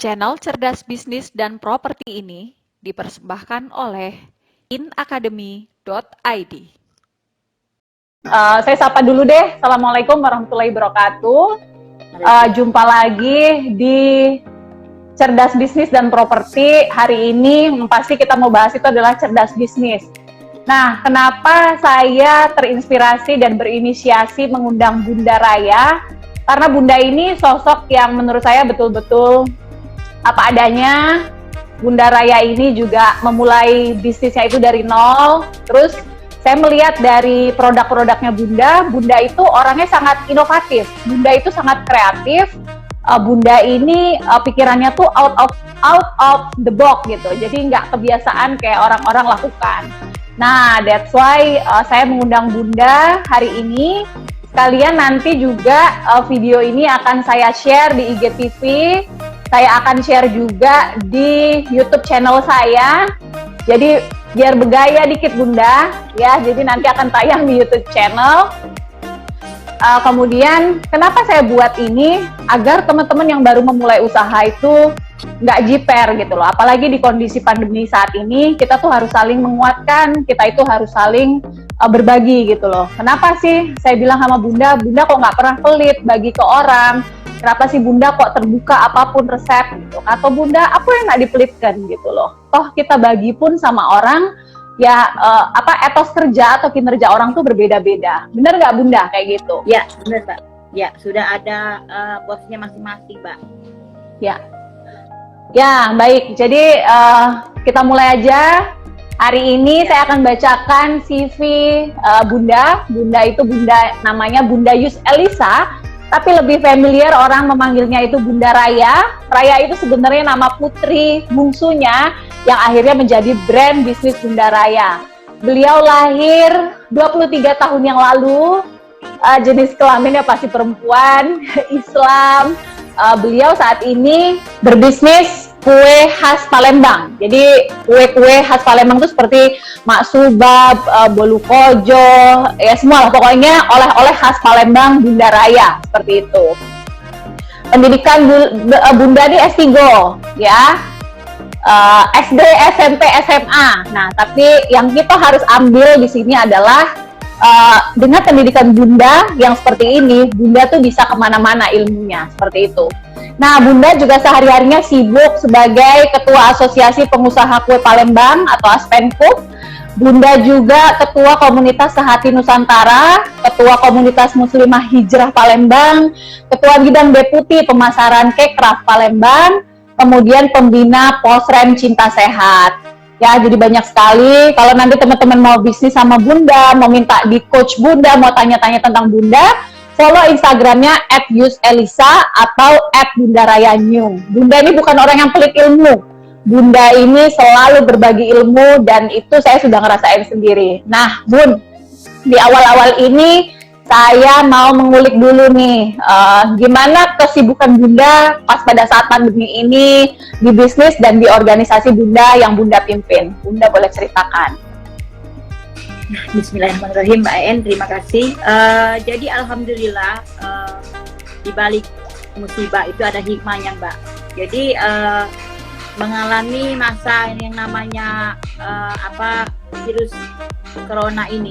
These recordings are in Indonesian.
Channel Cerdas Bisnis dan Properti ini dipersembahkan oleh inacademy.id. Saya sapa dulu deh. Assalamualaikum warahmatullahi wabarakatuh. Jumpa lagi di Cerdas Bisnis dan Properti. Hari ini pasti kita mau bahas itu adalah cerdas bisnis. Nah, kenapa saya terinspirasi dan berinisiasi mengundang Bunda Raya? Karena Bunda ini sosok yang menurut saya betul-betul apa adanya. Bunda Raya ini juga memulai bisnisnya itu dari nol. Terus saya melihat dari produk-produknya Bunda itu orangnya sangat inovatif. Bunda itu sangat kreatif. Bunda ini pikirannya tuh out of the box gitu. Jadi nggak kebiasaan kayak orang-orang lakukan. Nah, that's why saya mengundang Bunda hari ini. Sekalian nanti juga video ini akan saya share di IGTV. Saya akan share juga di YouTube channel saya. Jadi biar bergaya dikit Bunda, ya. Jadi nanti akan tayang di YouTube channel. Kemudian kenapa saya buat ini? Agar teman-teman yang baru memulai usaha itu nggak jiper gitu loh. Apalagi di kondisi pandemi saat ini, kita tuh harus saling menguatkan, kita itu harus saling berbagi gitu loh. Kenapa sih saya bilang sama Bunda kok nggak pernah pelit bagi ke orang? Kenapa sih Bunda kok terbuka apapun resep gitu? Atau Bunda apa yang nggak dipelitkan gitu loh? Toh kita bagi pun sama orang ya etos kerja atau kinerja orang tuh berbeda-beda. Bener nggak Bunda kayak gitu? Ya bener Mbak. Ya sudah ada bosnya masing-masing Mbak. Ya baik. Jadi kita mulai aja. Hari ini saya akan bacakan CV Bunda. Bunda itu namanya Bunda Yus Elisa. Tapi lebih familiar orang memanggilnya itu Bunda Raya. Raya itu sebenarnya nama putri bungsunya yang akhirnya menjadi brand bisnis Bunda Raya. Beliau lahir 23 tahun yang lalu, jenis kelaminnya pasti perempuan, Islam. Beliau saat ini berbisnis kue khas Palembang. Jadi kue-kue khas Palembang itu seperti maksubab, bolu kojo, ya semua lah pokoknya oleh-oleh khas Palembang Bunda Raya seperti itu. Pendidikan Bunda ini S3 ya. SD, SMP, SMA. Nah, tapi yang kita harus ambil di sini adalah dengan pendidikan Bunda yang seperti ini, Bunda tuh bisa kemana-mana ilmunya, seperti itu. Nah, Bunda juga sehari-harinya sibuk sebagai Ketua Asosiasi Pengusaha Kue Palembang atau Aspenkup. Bunda juga Ketua Komunitas Sehati Nusantara, Ketua Komunitas Muslimah Hijrah Palembang, Ketua Bidang Deputi Pemasaran Kekraf Palembang, kemudian Pembina Posrem Cinta Sehat. Ya, jadi banyak sekali. Kalau nanti teman-teman mau bisnis sama Bunda, mau minta di coach Bunda, mau tanya-tanya tentang Bunda, follow Instagramnya @yuselisa atau @bundarayanyung. Bunda ini bukan orang yang pelit ilmu. Bunda ini selalu berbagi ilmu dan itu saya sudah ngerasain sendiri. Nah, Bun, di awal-awal ini saya mau mengulik dulu nih, gimana kesibukan Bunda pas pada saat pandemi ini di bisnis dan di organisasi Bunda yang Bunda pimpin. Bunda boleh ceritakan. Bismillahirrahmanirrahim Mbak En, terima kasih. Jadi alhamdulillah di balik musibah itu ada hikmahnya Mbak. Jadi mengalami masa yang namanya virus corona ini,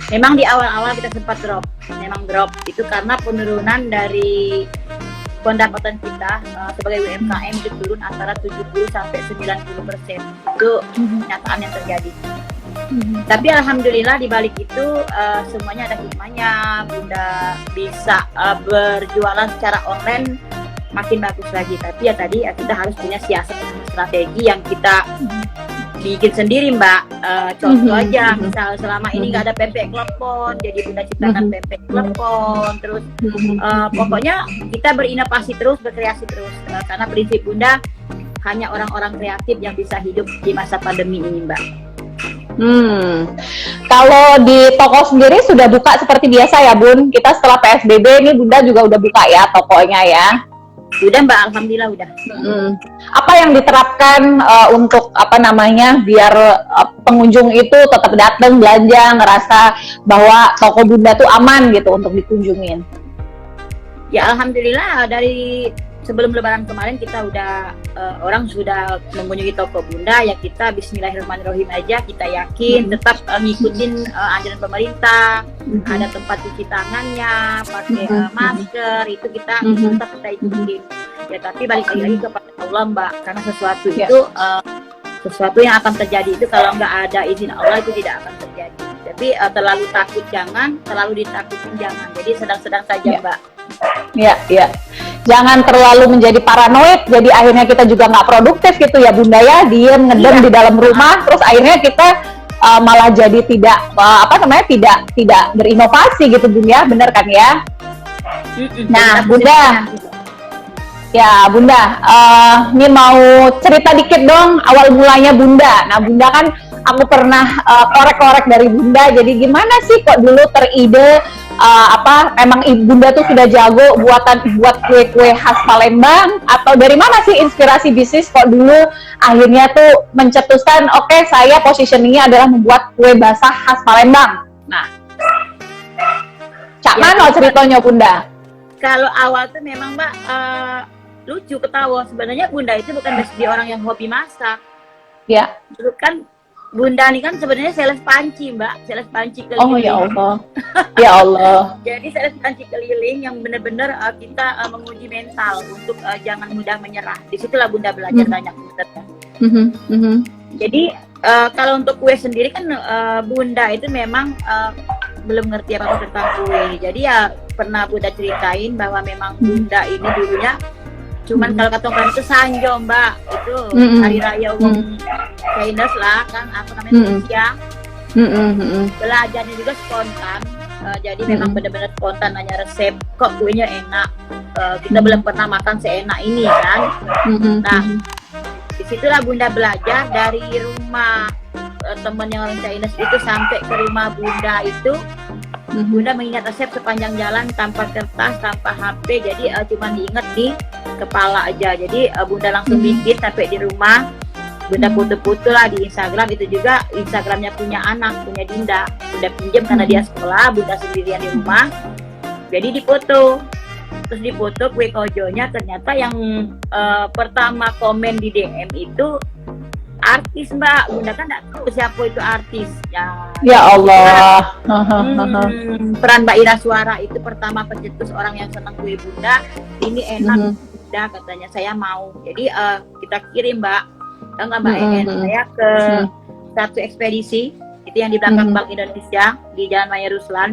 memang di awal-awal kita sempat drop itu karena penurunan dari pendapatan kita sebagai UMKM itu turun antara 70 sampai 90%. Itu kenyataan yang terjadi. Tapi alhamdulillah di balik itu semuanya ada hikmahnya. Bunda bisa berjualan secara online makin bagus lagi. Tapi ya tadi kita harus punya siasat strategi yang kita bikin sendiri Mbak. Contoh aja, misal selama ini nggak ada pempek klepon, jadi Bunda ciptakan pempek klepon. Terus pokoknya kita berinovasi terus, berkreasi terus. Karena prinsip Bunda hanya orang-orang kreatif yang bisa hidup di masa pandemi ini Mbak. Kalau di toko sendiri sudah buka seperti biasa ya Bun? Kita setelah PSBB ini Bunda juga udah buka ya tokonya ya? Udah Mbak, alhamdulillah udah. Apa yang diterapkan untuk biar pengunjung itu tetap datang belanja, ngerasa bahwa toko Bunda tuh aman gitu untuk dikunjungin? Ya alhamdulillah dari sebelum Lebaran kemarin kita udah orang sudah mengunjungi toko Bunda, ya kita Bismillahirrahmanirrahim aja, kita yakin tetap ngikutin anjuran pemerintah, ada tempat cuci tangannya, pakai masker, itu kita tetap kita ikutin. Ya tapi balik lagi kepada Allah Mbak, karena sesuatu itu sesuatu yang akan terjadi itu kalau nggak ada izin Allah itu tidak akan terjadi. Tapi terlalu takut jangan, terlalu ditakutin jangan. Jadi sedang-sedang saja Mbak. Ya. Jangan terlalu menjadi paranoid, jadi akhirnya kita juga nggak produktif gitu ya Bunda ya, diem ngedem di dalam rumah, terus akhirnya kita malah jadi tidak tidak berinovasi gitu Bunda ya, bener kan ya? Nah Bunda, ini mau cerita dikit dong awal mulanya Bunda. Nah Bunda kan aku pernah korek-korek dari Bunda, jadi gimana sih kok dulu teride memang Bunda tuh sudah jago buat kue-kue khas Palembang, atau dari mana sih inspirasi bisnis kok dulu akhirnya tuh mencetuskan oke, saya positioningnya adalah membuat kue basah khas Palembang. Nah, Cak Mano ceritanya Bunda? Kalau awal tuh memang Mbak lucu ketawa, sebenarnya Bunda itu bukan dari orang yang hobi masak. Ya. Dulu kan Bunda ini kan sebenarnya sales panci Mbak, sales panci keliling. Oh ya Allah, ya Allah. Jadi sales panci keliling yang benar-benar kita menguji mental untuk jangan mudah menyerah. Disitulah Bunda belajar banyak sebenarnya. Jadi kalau untuk kue sendiri kan Bunda itu memang belum ngerti apa-apa tentang kue. Jadi ya pernah Bunda ceritain bahwa memang Bunda ini dulunya cuman kalau kata orang itu sanjo Mbak, itu hari raya umum Chinese lah kan, apa namanya Indonesia. Belajarnya juga spontan, jadi memang benar-benar spontan, nanya resep kok kuenya enak, kita belum pernah makan seenak ini kan. Nah disitulah Bunda belajar dari rumah temen yang orang Chinese itu sampai ke rumah Bunda itu. Bunda mengingat resep sepanjang jalan tanpa kertas, tanpa HP, jadi cuma diingat di kepala aja. Jadi Bunda langsung bikin sampai di rumah. Bunda foto-foto lah di Instagram, itu juga Instagramnya punya anak, punya Dinda. Bunda pinjam karena dia sekolah, Bunda sendirian di rumah. Jadi difoto. Terus difoto kue kojonya, ternyata yang pertama komen di DM itu artis Mbak. Bunda kan nggak tahu siapa itu artis ya Allah. Peran Mbak Ira Suara itu pertama pencetus orang yang senang kue Bunda, ini enak Bunda katanya, saya mau. Jadi kita kirim Mbak, tahu nggak Mbak saya ke satu ekspedisi itu yang di belakang Bank Indonesia di Jalan Maya Ruslan.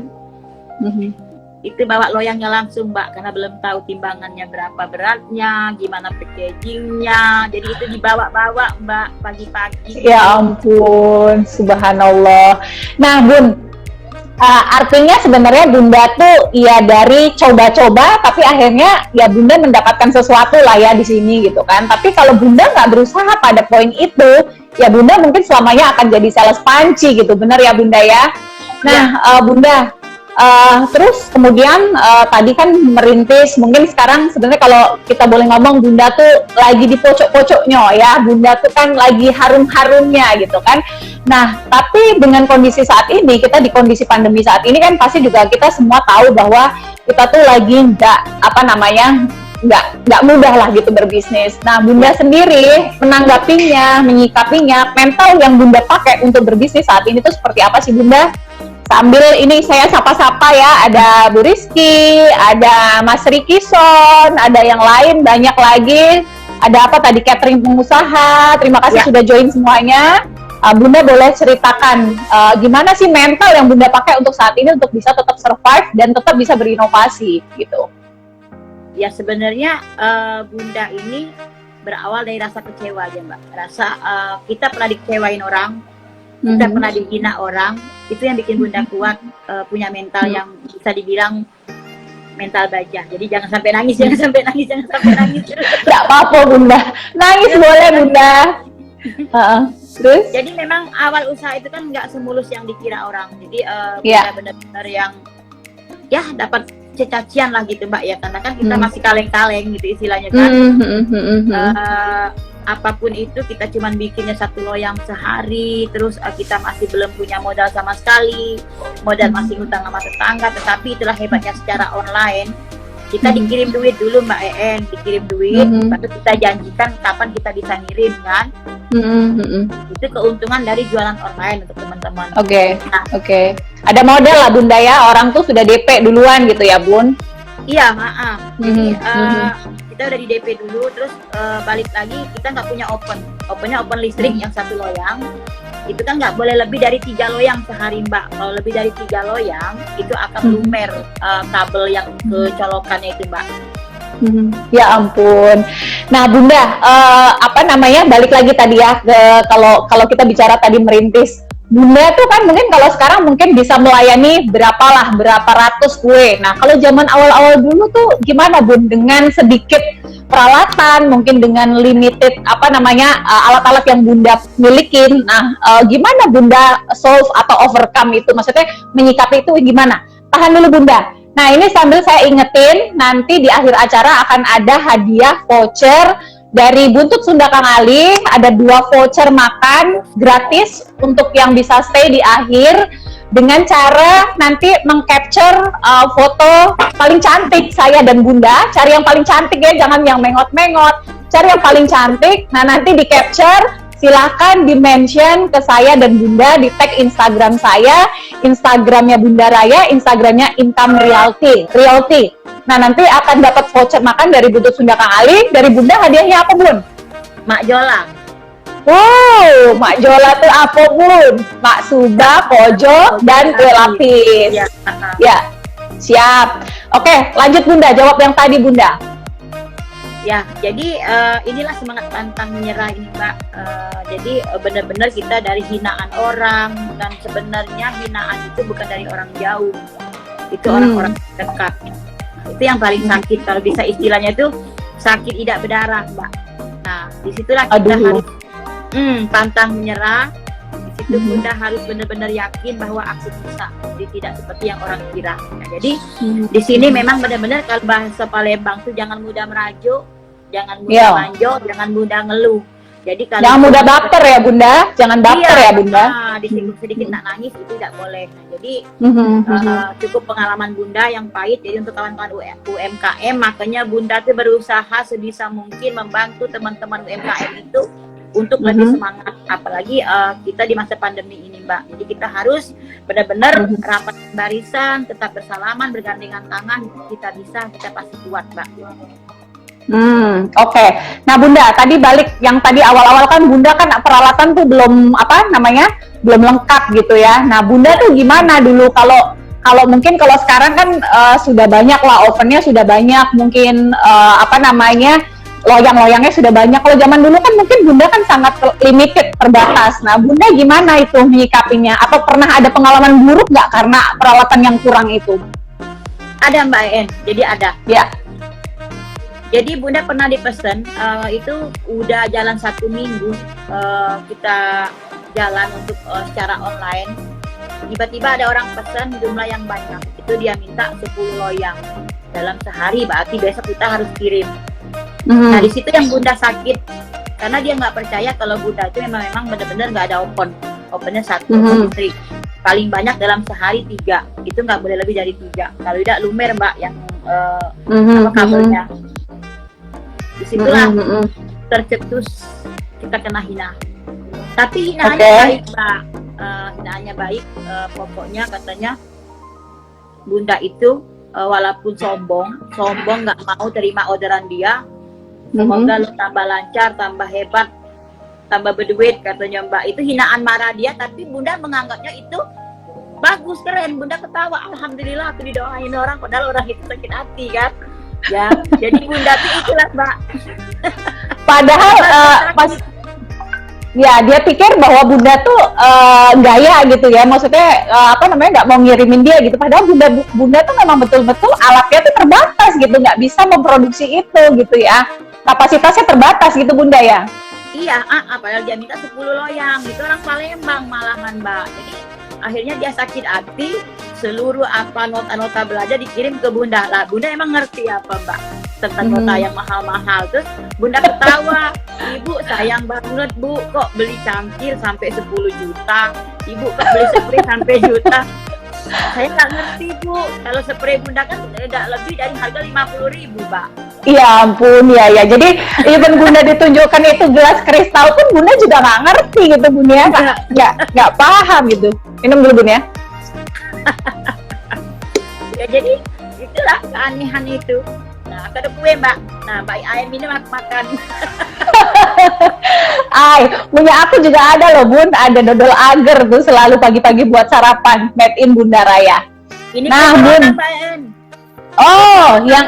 Itu bawa loyangnya langsung Mbak, karena belum tahu timbangannya berapa beratnya, gimana packagingnya, jadi itu dibawa-bawa Mbak pagi-pagi. Ya ampun, subhanallah. Nah Bun, artinya sebenarnya Bunda tuh ya dari coba-coba, tapi akhirnya ya Bunda mendapatkan sesuatu lah ya di sini gitu kan. Tapi kalau Bunda nggak berusaha pada poin itu, ya Bunda mungkin selamanya akan jadi sales panci gitu, bener ya Bunda ya. Nah Bunda, terus kemudian tadi kan merintis, mungkin sekarang sebenarnya kalau kita boleh ngomong Bunda tuh lagi di pojok-pojoknya ya, Bunda tuh kan lagi harum-harumnya gitu kan. Nah tapi dengan kondisi saat ini, kita di kondisi pandemi saat ini kan pasti juga kita semua tahu bahwa kita tuh lagi nggak mudah lah gitu berbisnis. Nah Bunda sendiri menanggapinya, menyikapinya, mental yang Bunda pakai untuk berbisnis saat ini tuh seperti apa sih Bunda? Sambil ini saya sapa-sapa ya, ada Bu Rizky, ada Mas Riki Son, ada yang lain banyak lagi. Ada apa tadi, catering pengusaha. Terima kasih sudah join semuanya. Bunda boleh ceritakan gimana sih mental yang Bunda pakai untuk saat ini untuk bisa tetap survive dan tetap bisa berinovasi gitu. Ya sebenarnya Bunda ini berawal dari rasa kecewa aja Mbak. Rasa kita pernah dikecewain orang, kita pernah dihina orang, itu yang bikin Bunda kuat, punya mental yang bisa dibilang mental baja. Jadi jangan sampai nangis, jangan sampai nangis. Tidak apa-apa Bunda, nangis boleh Bunda. Terus? Jadi memang awal usaha itu kan nggak semulus yang dikira orang. Jadi Bunda benar-benar yang ya dapat cacian lah gitu Mbak ya, karena kan kita masih kaleng-kaleng gitu istilahnya kan. Apapun itu kita cuman bikinnya satu loyang sehari, terus kita masih belum punya modal sama sekali, modal masih hutang sama tetangga. Tetapi itulah hebatnya secara online, Kita dikirim duit dulu Mbak En, dikirim duit, baru kita janjikan kapan kita bisa ngirim kan. Itu keuntungan dari jualan online untuk teman-teman. Oke. Nah, Oke. Ada modal lah Bunda ya, orang tuh sudah DP duluan gitu ya Bun? iya, Jadi kita udah di DP dulu, terus balik lagi kita nggak punya opennya open listrik yang 1 loyang. Itu kan nggak boleh lebih dari 3 loyang sehari Mbak. Kalau lebih dari 3 loyang itu akan lumer kabel yang kecolokannya itu Mbak. Ya ampun. Nah Bunda, apa namanya, balik lagi tadi ya ke kalau kita bicara tadi merintis. Bunda tuh kan mungkin kalau sekarang mungkin bisa melayani berapa ratus kue. Nah kalau zaman awal-awal dulu tuh gimana Bun, dengan sedikit peralatan, mungkin dengan limited apa namanya alat-alat yang Bunda milikin. Nah gimana Bunda solve atau overcome itu, maksudnya menyikapi itu gimana? Tahan dulu Bunda. Nah ini sambil saya ingetin, nanti di akhir acara akan ada hadiah voucher dari Buntut Sunda Kang Ali. Ada 2 voucher makan gratis untuk yang bisa stay di akhir, dengan cara nanti mengcapture foto paling cantik saya dan Bunda. Cari yang paling cantik ya, jangan yang mengot-mengot, cari yang paling cantik. Nah nanti di capture, silahkan di-mention ke saya dan Bunda, di tag Instagram saya, Instagramnya Bunda Raya, Instagramnya Income Realty. Nah nanti akan dapat voucher makan dari Buntut Sunda Kang Ali. Dari Bunda hadiahnya apa Bun? Mak Jola. Wow, Mak Jola tuh apa Bun? Mak Suba, Kojo, dan kue lapis. Ya, siap. Oke, lanjut Bunda, jawab yang tadi Bunda. Ya, jadi inilah semangat pantang menyerah ini Mbak. Jadi benar-benar kita dari hinaan orang, dan sebenarnya hinaan itu bukan dari orang jauh, itu orang-orang dekat. Itu yang paling sakit, kalau bisa istilahnya itu sakit tidak berdarah Mbak. Nah disitulah kita harus pantang menyerah. Di situ Bunda harus benar-benar yakin bahwa aku bisa, jadi tidak seperti yang orang kira. Nah, jadi di sini memang benar-benar kalau bahasa Palembang tuh jangan mudah merajuk, jangan mudah manjo, jangan mudah ngeluh. Jadi kalau jangan mudah baper ya Bunda, jangan baper ya Bunda. Sedikit nak nangis itu tidak boleh. Nah, jadi cukup pengalaman Bunda yang pahit. Jadi untuk kawan-kawan UMKM, makanya Bunda tuh berusaha sebisa mungkin membantu teman-teman UMKM itu untuk lebih semangat. Apalagi kita di masa pandemi ini Mbak. Jadi kita harus benar-benar rapat barisan, tetap bersalaman, bergandengan tangan. Kita bisa, kita pasti kuat Mbak. Oke. Nah Bunda, tadi balik yang tadi awal-awal kan Bunda kan peralatan tuh belum belum lengkap gitu ya. Nah Bunda tuh gimana dulu, kalau mungkin kalau sekarang kan sudah banyak lah, ovennya sudah banyak, mungkin loyang-loyangnya sudah banyak. Kalau zaman dulu kan mungkin Bunda kan sangat limited, terbatas. Nah Bunda gimana itu menyikapinya? Atau pernah ada pengalaman buruk nggak karena peralatan yang kurang itu? Ada Mbak En, jadi ada. Ya. Jadi Bunda pernah dipesan, itu udah jalan 1 minggu, kita jalan untuk secara online. Tiba-tiba ada orang pesan jumlah yang banyak, itu dia minta 10 loyang dalam sehari, berarti besok kita harus kirim. Nah di situ yang Bunda sakit, karena dia nggak percaya kalau Bunda itu memang benar-benar nggak ada opennya 1 listrik. Paling banyak dalam sehari 3, itu nggak boleh lebih dari 3. Kalau tidak lumer Mbak yang kabelnya. Disitulah tercetus kita kena hina. Tapi hinaannya baik Mbak, hinaannya baik. Pokoknya katanya Bunda itu walaupun sombong nggak mau terima orderan dia. Semoga lo tambah lancar, tambah hebat, tambah berduit katanya Mbak. Itu hinaan marah dia, tapi Bunda menganggapnya itu bagus, keren. Bunda ketawa, alhamdulillah aku didoain orang, padahal orang itu sakit hati kan. Ya, jadi Bunda tuh itulah Mbak. Padahal pas ya dia pikir bahwa Bunda tuh gaya gitu ya, maksudnya nggak mau ngirimin dia gitu. Padahal Bunda tuh memang betul-betul alatnya tuh terbatas gitu, nggak bisa memproduksi itu gitu ya. Kapasitasnya terbatas gitu Bunda ya. Iya, padahal dia minta 10 loyang, itu orang Palembang malahan Mbak. Jadi akhirnya dia sakit hati, seluruh nota-nota belajar dikirim ke Bunda. Lah Bunda emang ngerti apa Mbak tentang nota yang mahal-mahal. Terus Bunda ketawa, Ibu sayang banget Bu, kok beli cangkir sampai 10 juta, Ibu kok beli spray sampai juta. Saya nggak ngerti Bu, kalau spray Bunda kan tidak lebih dari harga 50.000 Mbak. Iya ampun ya. Jadi even Bunda ditunjukkan itu gelas kristal pun Bunda juga nggak ngerti gitu Bun ya, nggak paham gitu. Minum dulu Bun ya. Ya jadi itulah keanehan itu. Nah, ada kue Mbak. Nah, Mbak ayam minum aku makan. Punya aku juga ada loh Bun, ada dodol agar tuh selalu pagi-pagi buat sarapan, made in Bunda Raya. Ini Nah Bun, Mbak En. oh yang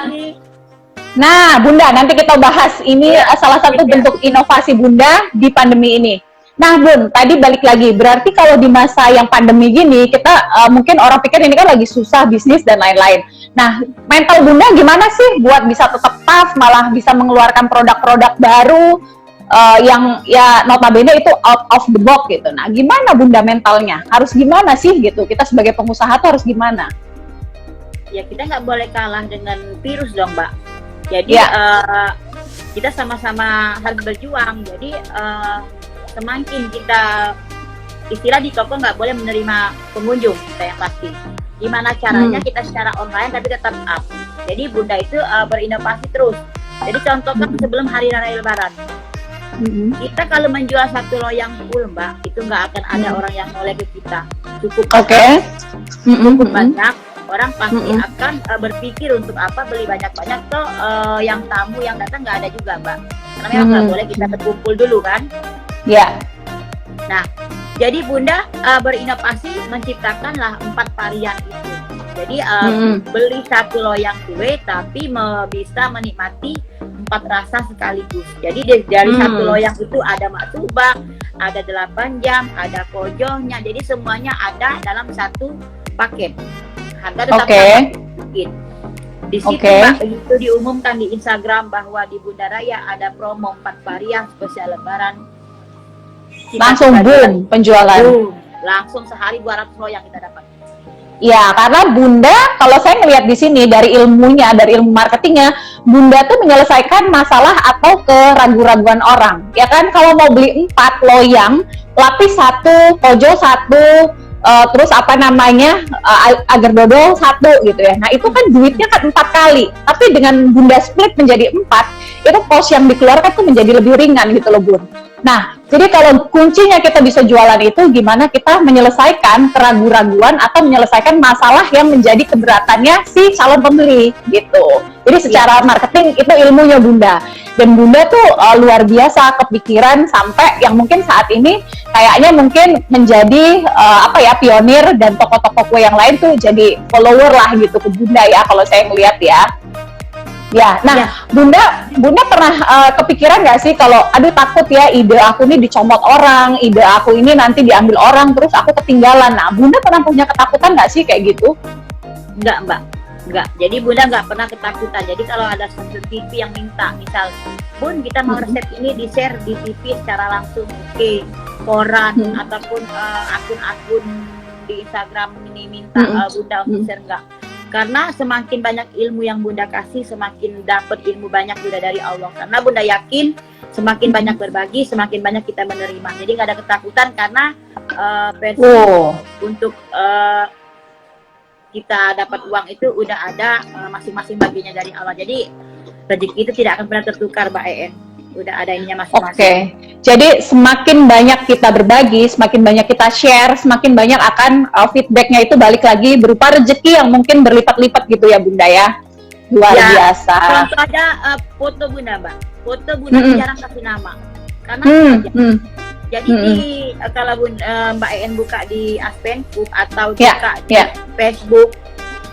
Nah, Bunda, nanti kita bahas ini salah satu bentuk inovasi Bunda di pandemi ini. Nah, Bun, tadi balik lagi, berarti kalau di masa yang pandemi gini, kita mungkin orang pikir ini kan lagi susah bisnis dan lain-lain. Nah, mental Bunda gimana sih buat bisa tetap tough, malah bisa mengeluarkan produk-produk baru yang ya notabene itu out of the box gitu. Nah, gimana Bunda mentalnya? Harus gimana sih gitu? Kita sebagai pengusaha tuh harus gimana? Ya, kita nggak boleh kalah dengan virus dong, Mbak. Jadi kita sama-sama harus berjuang. Jadi semakin kita istilah di toko nggak boleh menerima pengunjung kita yang pasti. Gimana caranya kita secara online tapi tetap up. Jadi Bunda itu berinovasi terus. Jadi contohkan sebelum hari raya Lebaran, kita kalau menjual satu loyang full Mbak, itu nggak akan ada orang yang noleh ke kita. Cukup cukup banyak. Orang pasti akan berpikir untuk apa beli banyak-banyak toh yang tamu yang datang nggak ada juga Mbak, karena memang nggak boleh kita berkumpul dulu kan. Ya. Nah, jadi Bunda berinovasi menciptakanlah 4 varian itu. Jadi beli satu loyang kue tapi bisa menikmati 4 rasa sekaligus. Jadi dari satu loyang itu ada maksubak, ada 8 jam, ada kojohnya. Jadi semuanya ada dalam satu paket. Harga tetap sedikit. Di situ Mbak, begitu diumumkan di Instagram bahwa di Bunda Raya ada promo 4 varian spesial Lebaran. Langsung boom penjualan. Boom. Langsung sehari 200 loyang kita dapat. Ya, karena Bunda kalau saya ngelihat di sini dari ilmunya, dari ilmu marketingnya, Bunda tuh menyelesaikan masalah atau keraguan-raguan orang. Ya kan, kalau mau beli 4 loyang, lapis 1, pojok 1, terus apa namanya agar dodol 1 gitu ya. Nah itu kan duitnya kan 4 kali, tapi dengan Bunda split menjadi 4, itu cost yang dikeluarkan tuh menjadi lebih ringan gitu loh Bun. Nah jadi kalau kuncinya kita bisa jualan itu gimana kita menyelesaikan keraguan-raguan atau menyelesaikan masalah yang menjadi keberatannya si calon pembeli gitu. Jadi secara marketing itu ilmunya Bunda. Dan Bunda tuh luar biasa kepikiran sampai yang mungkin saat ini kayaknya mungkin menjadi pionir dan toko-toko kue yang lain tuh jadi follower lah gitu ke Bunda ya kalau saya ngeliat ya. Ya, nah Bunda pernah kepikiran nggak sih kalau aduh takut ya ide aku ini dicomot orang, ide aku ini nanti diambil orang terus aku ketinggalan. Nah Bunda pernah punya ketakutan nggak sih kayak gitu? Enggak Mbak. Enggak, jadi Bunda nggak pernah ketakutan. Jadi kalau ada stasiun TV yang minta, misal Bun kita mau resep ini di share di TV secara langsung, koran ataupun akun-akun di Instagram ini minta Bunda untuk share, enggak. Karena semakin banyak ilmu yang Bunda kasih, semakin dapat ilmu banyak Bunda dari Allah. Karena Bunda yakin semakin banyak berbagi, semakin banyak kita menerima. Jadi nggak ada ketakutan karena untuk kita dapat uang itu udah ada masing-masing baginya dari Allah. Jadi rezeki itu tidak akan pernah tertukar, Mbak En. Udah ada ininya masing-masing. Jadi semakin banyak kita berbagi, semakin banyak kita share, semakin banyak akan feedbacknya itu balik lagi berupa rezeki yang mungkin berlipat-lipat gitu ya Bunda ya. Luar biasa. Contoh ada foto Bunda Mbak. Foto Bunda jarang kasih nama. Karena jadi kalau Mbak En buka di Aspenfood atau buka di Facebook,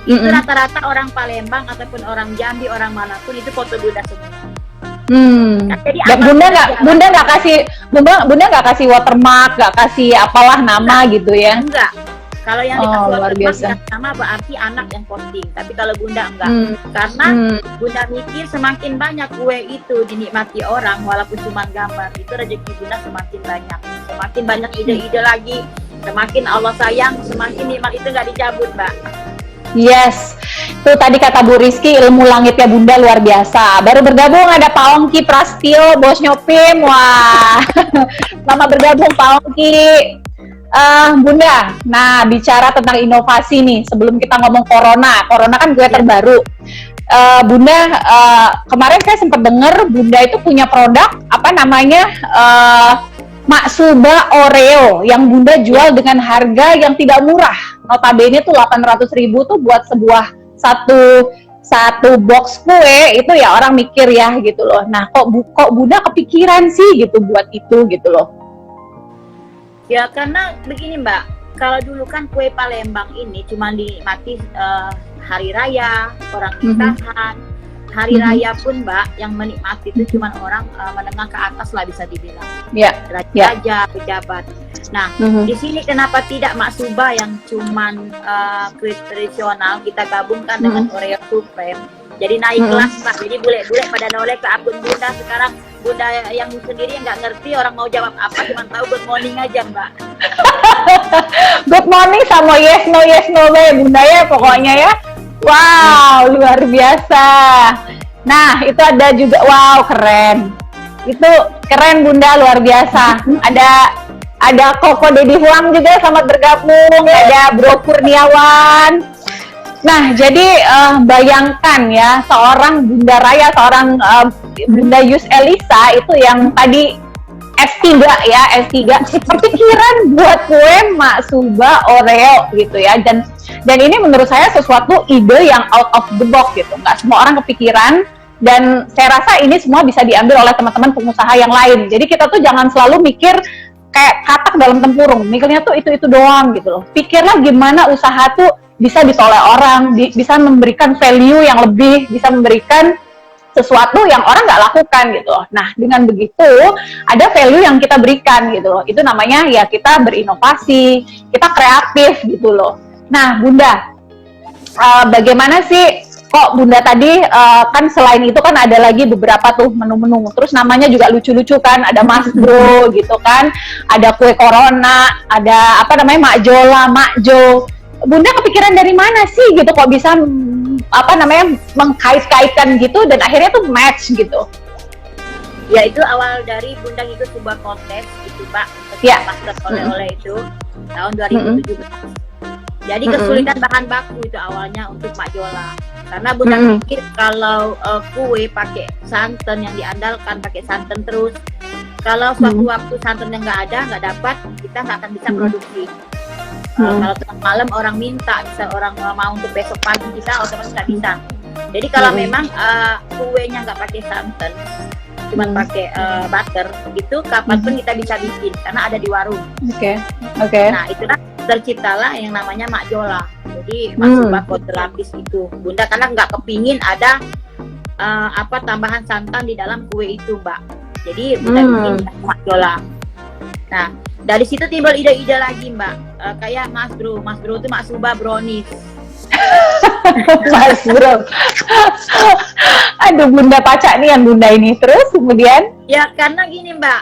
itu rata-rata orang Palembang ataupun orang Jambi, orang manapun itu foto Bunda semua. Jadi Bunda nggak kasih watermark, nggak kasih apalah nama gitu ya? Enggak. Kalau yang dikasih watermark nama berarti anak yang posting. Tapi kalau Bunda enggak, karena Bunda mikir semakin banyak kue itu dinikmati orang, walaupun cuma gambar, itu rezeki Bunda semakin banyak. Semakin banyak ide-ide lagi, semakin Allah sayang, semakin nikmat itu nggak dicabut, Mbak. Yes, tuh tadi kata Bu Rizky, ilmu langitnya Bunda luar biasa. Baru bergabung ada Pak Ongki Prastio, bos Nyopim. Wah, selamat bergabung Pak Ongki. Bunda, nah bicara tentang inovasi nih, sebelum kita ngomong corona kan gue terbaru. Bunda, kemarin saya sempat dengar Bunda itu punya produk apa namanya Maksuba Oreo yang Bunda jual dengan harga yang tidak murah. Notabene tuh 800.000 tuh buat sebuah satu box kue itu ya orang mikir ya gitu loh. Nah, kok Bunda kepikiran sih gitu buat itu gitu loh. Ya karena begini Mbak, kalau dulu kan kue Palembang ini cuma dinikmati hari raya, orang nikahan. Hari raya pun Mbak, yang menikmati itu cuma orang menengah ke atas lah bisa dibilang. Raja, pejabat. Nah, di sini kenapa tidak Maksuba yang cuman kue tradisional kita gabungkan dengan Oreo Supreme. Jadi naik kelas Mbak, jadi bule-bule pada noleh ke akun Bunda sekarang. Bunda yang sendiri nggak ngerti orang mau jawab apa, cuma tahu good morning aja Mbak. Good morning sama yes no Bunda ya pokoknya ya. Wow, luar biasa. Nah, itu ada juga, wow keren. Itu keren Bunda, luar biasa. Ada Koko Dedi Huang juga selamat bergabung, ada Bro Kurniawan. Nah, jadi bayangkan ya, seorang Bunda Raya, seorang Bunda Yus Elisa itu yang tadi S3 ya, S3 kepikiran buat kue Maksuba Oreo gitu ya. Dan ini menurut saya sesuatu ide yang out of the box gitu. Nggak semua orang kepikiran, dan saya rasa ini semua bisa diambil oleh teman-teman pengusaha yang lain. Jadi kita tuh jangan selalu mikir kayak katak dalam tempurung, mikirnya tuh itu doang gitu loh. Pikirlah gimana usaha tuh bisa ditolak orang, bisa memberikan value yang lebih, bisa memberikan sesuatu yang orang nggak lakukan gitu loh. Nah, dengan begitu ada value yang kita berikan gitu loh. Itu namanya ya kita berinovasi, kita kreatif gitu loh. Nah, Bunda, bagaimana sih kok Bunda tadi kan selain itu kan ada lagi beberapa tuh menu-menu. Terus namanya juga lucu-lucu kan, ada Mas Bro gitu kan, ada kue Corona, ada apa namanya Makjola, Makjo. Bunda kepikiran dari mana sih gitu kok bisa apa namanya mengkait-kaitkan gitu dan akhirnya tuh match gitu? Ya itu awal dari Bunda ikut sebuah kontes gitu Pak, master oleh-oleh itu tahun 2017. Jadi kesulitan bahan baku itu awalnya untuk Makjola. Karena Bunda pikir kalau kue pakai santan yang diandalkan pakai santan terus, kalau suatu waktu santan yang nggak dapat, kita nggak akan bisa produksi. Kalau tengah malam orang minta, bisa orang mau untuk besok pagi kita otomatis nggak bisa. Jadi kalau memang kuenya nggak pakai santan, cuma pakai butter, itu kapanpun kita bisa bikin karena ada di warung. Oke. Nah itulah terciptalah yang namanya Makjola. Jadi Maksuba kode lapis itu Bunda karena nggak kepingin ada tambahan santan di dalam kue itu Mbak. Jadi Bunda bikin Makjola. Nah dari situ timbul ide-ide lagi Mbak, kayak Mas Bro itu Maksuba brownies. Mas Bro, aduh Bunda pacak nih yang Bunda ini. Terus kemudian? Ya karena gini Mbak,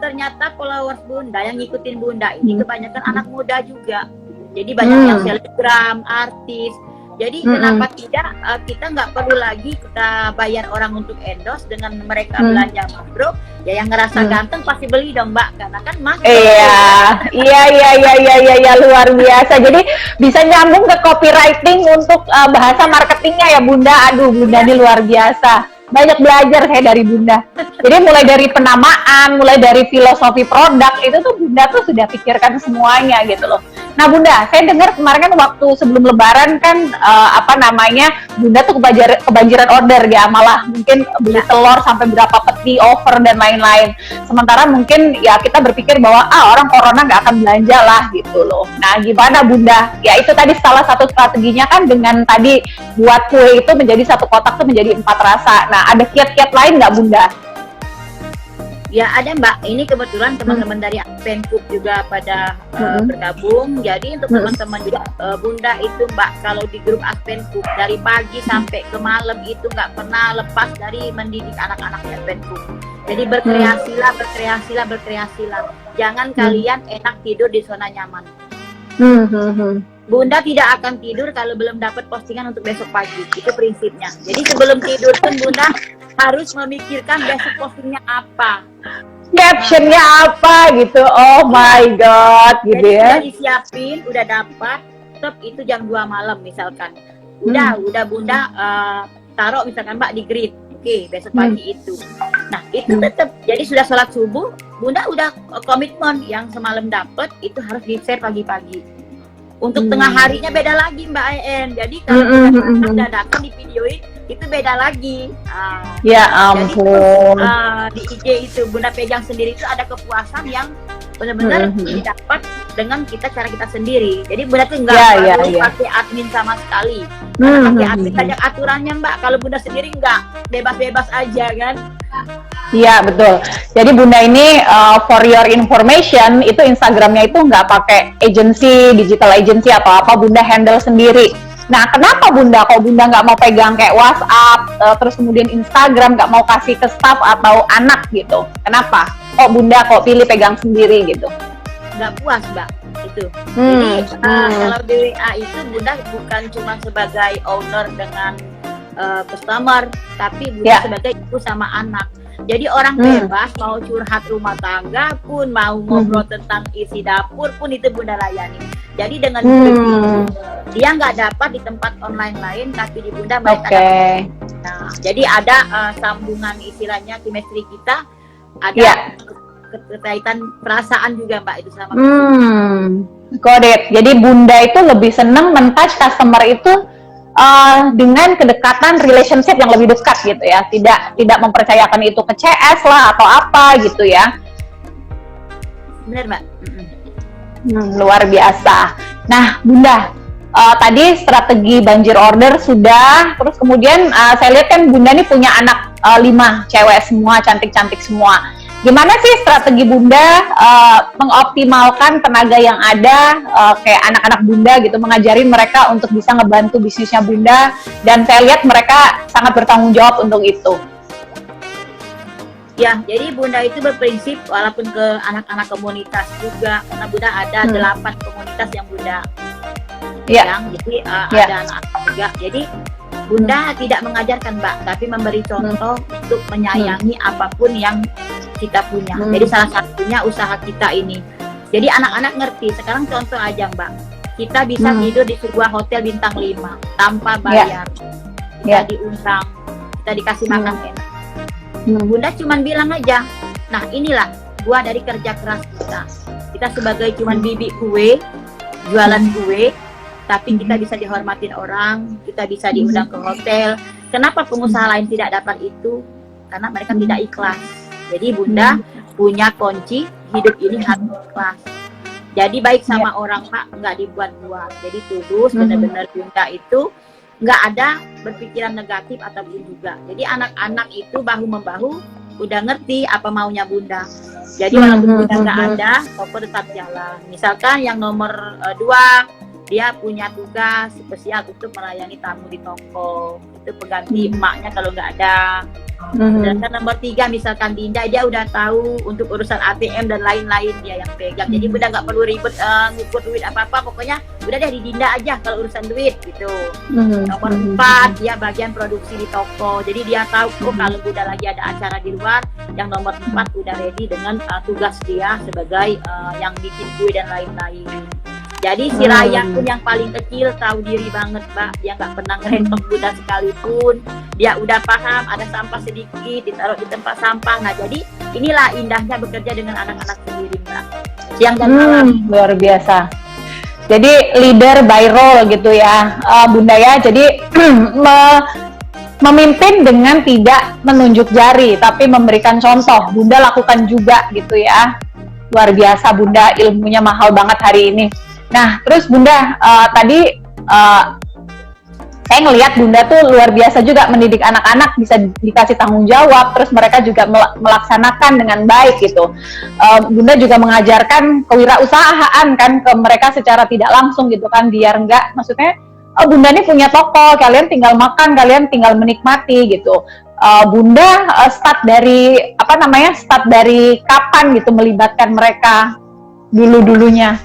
ternyata followers Bunda yang ngikutin Bunda ini kebanyakan anak muda juga. Jadi banyak yang selebgram, artis. Jadi kenapa tidak kita nggak perlu lagi kita bayar orang untuk endorse dengan mereka belanja Mas Bro. Ya yang ngerasa ganteng pasti beli dong Mbak, karena kan Mas Bro. Iya, luar biasa. Jadi bisa nyambung ke copywriting untuk bahasa marketingnya ya Bunda. Aduh Bunda ini luar biasa. Banyak belajar saya dari Bunda. Jadi mulai dari penamaan, mulai dari filosofi produk itu tuh Bunda tuh sudah pikirkan semuanya gitu loh. Nah Bunda, saya dengar kemarin kan waktu sebelum Lebaran kan Bunda tuh kebanjiran order ya, malah mungkin beli telur sampai berapa peti over dan lain-lain. Sementara mungkin ya kita berpikir bahwa orang corona nggak akan belanja lah gitu loh. Nah gimana Bunda? Ya itu tadi salah satu strateginya kan dengan tadi buat kue itu menjadi satu kotak tuh menjadi 4 rasa. Nah ada kiat-kiat lain nggak Bunda? Ya ada Mbak, ini kebetulan teman-teman dari Aspencook juga pada bergabung. Jadi untuk teman-teman juga Bunda itu Mbak, kalau di grup Aspencook dari pagi sampai ke malam itu nggak pernah lepas dari mendidik anak-anak Aspencook. Jadi berkreasilah. Jangan kalian enak tidur di zona nyaman. Bunda tidak akan tidur kalau belum dapat postingan untuk besok pagi. Itu prinsipnya. Jadi sebelum tidur pun Bunda harus memikirkan besok postingnya apa. captionnya apa gitu. Oh my god, gitu Jadi ya. udah disiapin, udah dapat, tetap itu jam 2 malam misalkan. Udah Bunda taruh misalkan Mbak di grid. Oke, besok pagi itu. Nah, itu tetap. Jadi sudah sholat subuh, Bunda udah komitmen yang semalam dapat itu harus di-share pagi-pagi. Untuk tengah harinya beda lagi Mbak En. Jadi kalau udah datang di videoin itu beda lagi. Ya Jadi ampun. di IG itu Bunda pegang sendiri itu ada kepuasan yang benar-benar didapat dengan cara kita sendiri. Jadi Bunda tuh nggak pakai admin sama sekali. Pakai admin banyak aturannya Mbak. Kalau Bunda sendiri nggak bebas-bebas aja kan. Iya betul. Jadi Bunda ini for your information itu Instagramnya itu nggak pakai agency, digital agency atau apa, Bunda handle sendiri. Nah kenapa Bunda? Kok Bunda nggak mau pegang kayak WhatsApp, terus kemudian Instagram nggak mau kasih ke staff atau anak gitu? Kenapa? Kok Bunda pilih pegang sendiri gitu? Nggak puas Mbak itu. Jadi kalau di WA itu Bunda bukan cuma sebagai owner dengan customer, tapi Bunda sebagai ibu sama anak. Jadi orang bebas mau curhat rumah tangga pun, mau ngobrol tentang isi dapur pun itu Bunda layani. Jadi dengan dia nggak dapat di tempat online lain, tapi di Bunda mereka dapat. Nah, jadi ada sambungan istilahnya chemistry kita, ada keterkaitan perasaan juga Mbak itu sama. Got it. Jadi Bunda itu lebih seneng men-touch customer itu dengan kedekatan relationship yang lebih dekat gitu ya, tidak mempercayakan itu ke CS lah atau apa gitu ya. Benar Mbak. Luar biasa. Nah Bunda, tadi strategi banjir order sudah, terus kemudian saya lihat kan Bunda ini punya anak 5 cewek semua, cantik-cantik semua. Gimana sih strategi Bunda mengoptimalkan tenaga yang ada, kayak anak-anak Bunda gitu, mengajarin mereka untuk bisa ngebantu bisnisnya Bunda, dan saya lihat mereka sangat bertanggung jawab untuk itu. Ya, jadi Bunda itu berprinsip walaupun ke anak-anak komunitas juga, karena Bunda ada 8 komunitas yang Bunda pegang, jadi ada anak-anak juga. Jadi Bunda tidak mengajarkan Mbak, tapi memberi contoh untuk menyayangi apapun yang kita punya. Jadi salah satunya usaha kita ini. Jadi anak-anak ngerti. Sekarang contoh aja Mbak, kita bisa tidur di sebuah hotel bintang 5 tanpa bayar. Kita diundang, kita dikasih makan enak. Bunda cuman bilang aja, nah inilah buah dari kerja keras kita. Kita sebagai cuman bibi kue, jualan kue, tapi kita bisa dihormatin orang, kita bisa diundang ke hotel. Kenapa pengusaha lain tidak dapat itu? Karena mereka tidak ikhlas. Jadi Bunda punya kunci hidup ini harus ikhlas. Jadi baik sama orang Pak, nggak dibuat-buat. Jadi tulus, benar-benar Bunda itu nggak ada berpikiran negatif ataupun juga. Jadi anak-anak itu bahu-membahu udah ngerti apa maunya Bunda. Jadi walaupun Bunda nggak ada, toko tetap jalan. Misalkan yang nomor 2 dia punya tugas spesial untuk melayani tamu di toko, itu pengganti emaknya kalau nggak ada. Sedangkan nomor 3 misalkan Dinda, dia udah tahu untuk urusan ATM dan lain-lain dia yang pegang. Jadi Bunda nggak perlu ribet ngukur duit apa-apa, pokoknya udah deh di Dinda aja kalau urusan duit gitu. Nomor 4 dia bagian produksi di toko, jadi dia tahu kalau Bunda lagi ada acara di luar, yang nomor 4 udah ready dengan tugas dia sebagai yang bikin kue dan lain-lain. Jadi si Raya pun yang paling kecil tahu diri banget Mbak, dia nggak pernah ngerentok Bunda sekalipun, dia udah paham ada sampah sedikit ditaruh di tempat sampah. Nah jadi inilah indahnya bekerja dengan anak-anak sendiri Mbak, siang dan malam. Luar biasa. Jadi leader by role gitu ya Bunda ya, jadi memimpin dengan tidak menunjuk jari tapi memberikan contoh. Bunda lakukan juga gitu ya, luar biasa Bunda, ilmunya mahal banget hari ini. Nah, terus Bunda, tadi saya ngelihat Bunda tuh luar biasa juga mendidik anak-anak, bisa dikasih tanggung jawab, terus mereka juga melaksanakan dengan baik gitu. Bunda juga mengajarkan kewirausahaan kan ke mereka secara tidak langsung gitu kan, biar enggak, maksudnya, Bunda ini punya toko, kalian tinggal makan, kalian tinggal menikmati gitu. Bunda start dari kapan gitu melibatkan mereka dulu-dulunya?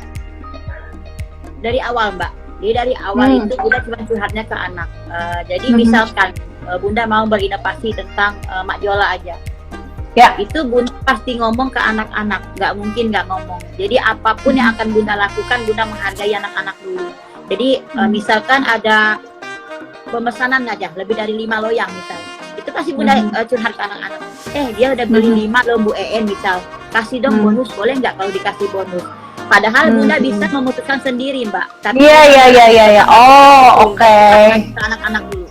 Dari awal Mbak, jadi dari awal itu Bunda cuma curhatnya ke anak. Jadi misalkan Bunda mau berinovasi tentang Mak Jola aja, Ya. itu Bunda pasti ngomong ke anak-anak, nggak mungkin nggak ngomong. Jadi apapun yang akan Bunda lakukan, Bunda menghargai anak-anak dulu. Jadi misalkan ada pemesanan aja lebih dari 5 loyang misal, itu pasti Bunda curhat ke anak-anak. Dia udah beli 5 loh Bu EN misal, kasih dong bonus, boleh nggak kalau dikasih bonus? Padahal Bunda bisa memutuskan sendiri Mbak. Tapi Iya. Oh, oke. Ke anak-anak dulu.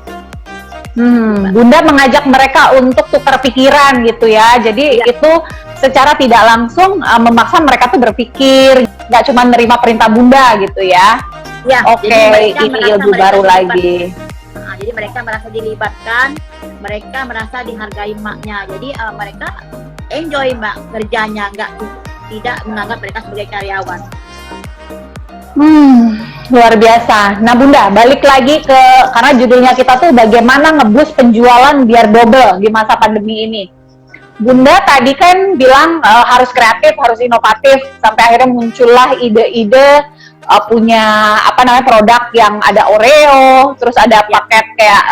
Bunda mengajak mereka untuk tukar pikiran gitu ya. Jadi itu secara tidak langsung memaksa mereka tuh berpikir, nggak cuma nerima perintah Bunda gitu ya. Ya, Oke, ini ilmu baru lagi. Nah, jadi mereka merasa dilibatkan, mereka merasa dihargai maknya. Jadi mereka enjoy Mbak kerjanya, tidak menganggap mereka sebagai karyawan. Luar biasa. Nah Bunda, balik lagi karena judulnya kita tuh bagaimana ngeboost penjualan biar double di masa pandemi ini. Bunda tadi kan bilang harus kreatif, harus inovatif, sampai akhirnya muncullah ide-ide punya produk yang ada Oreo, terus ada paket kayak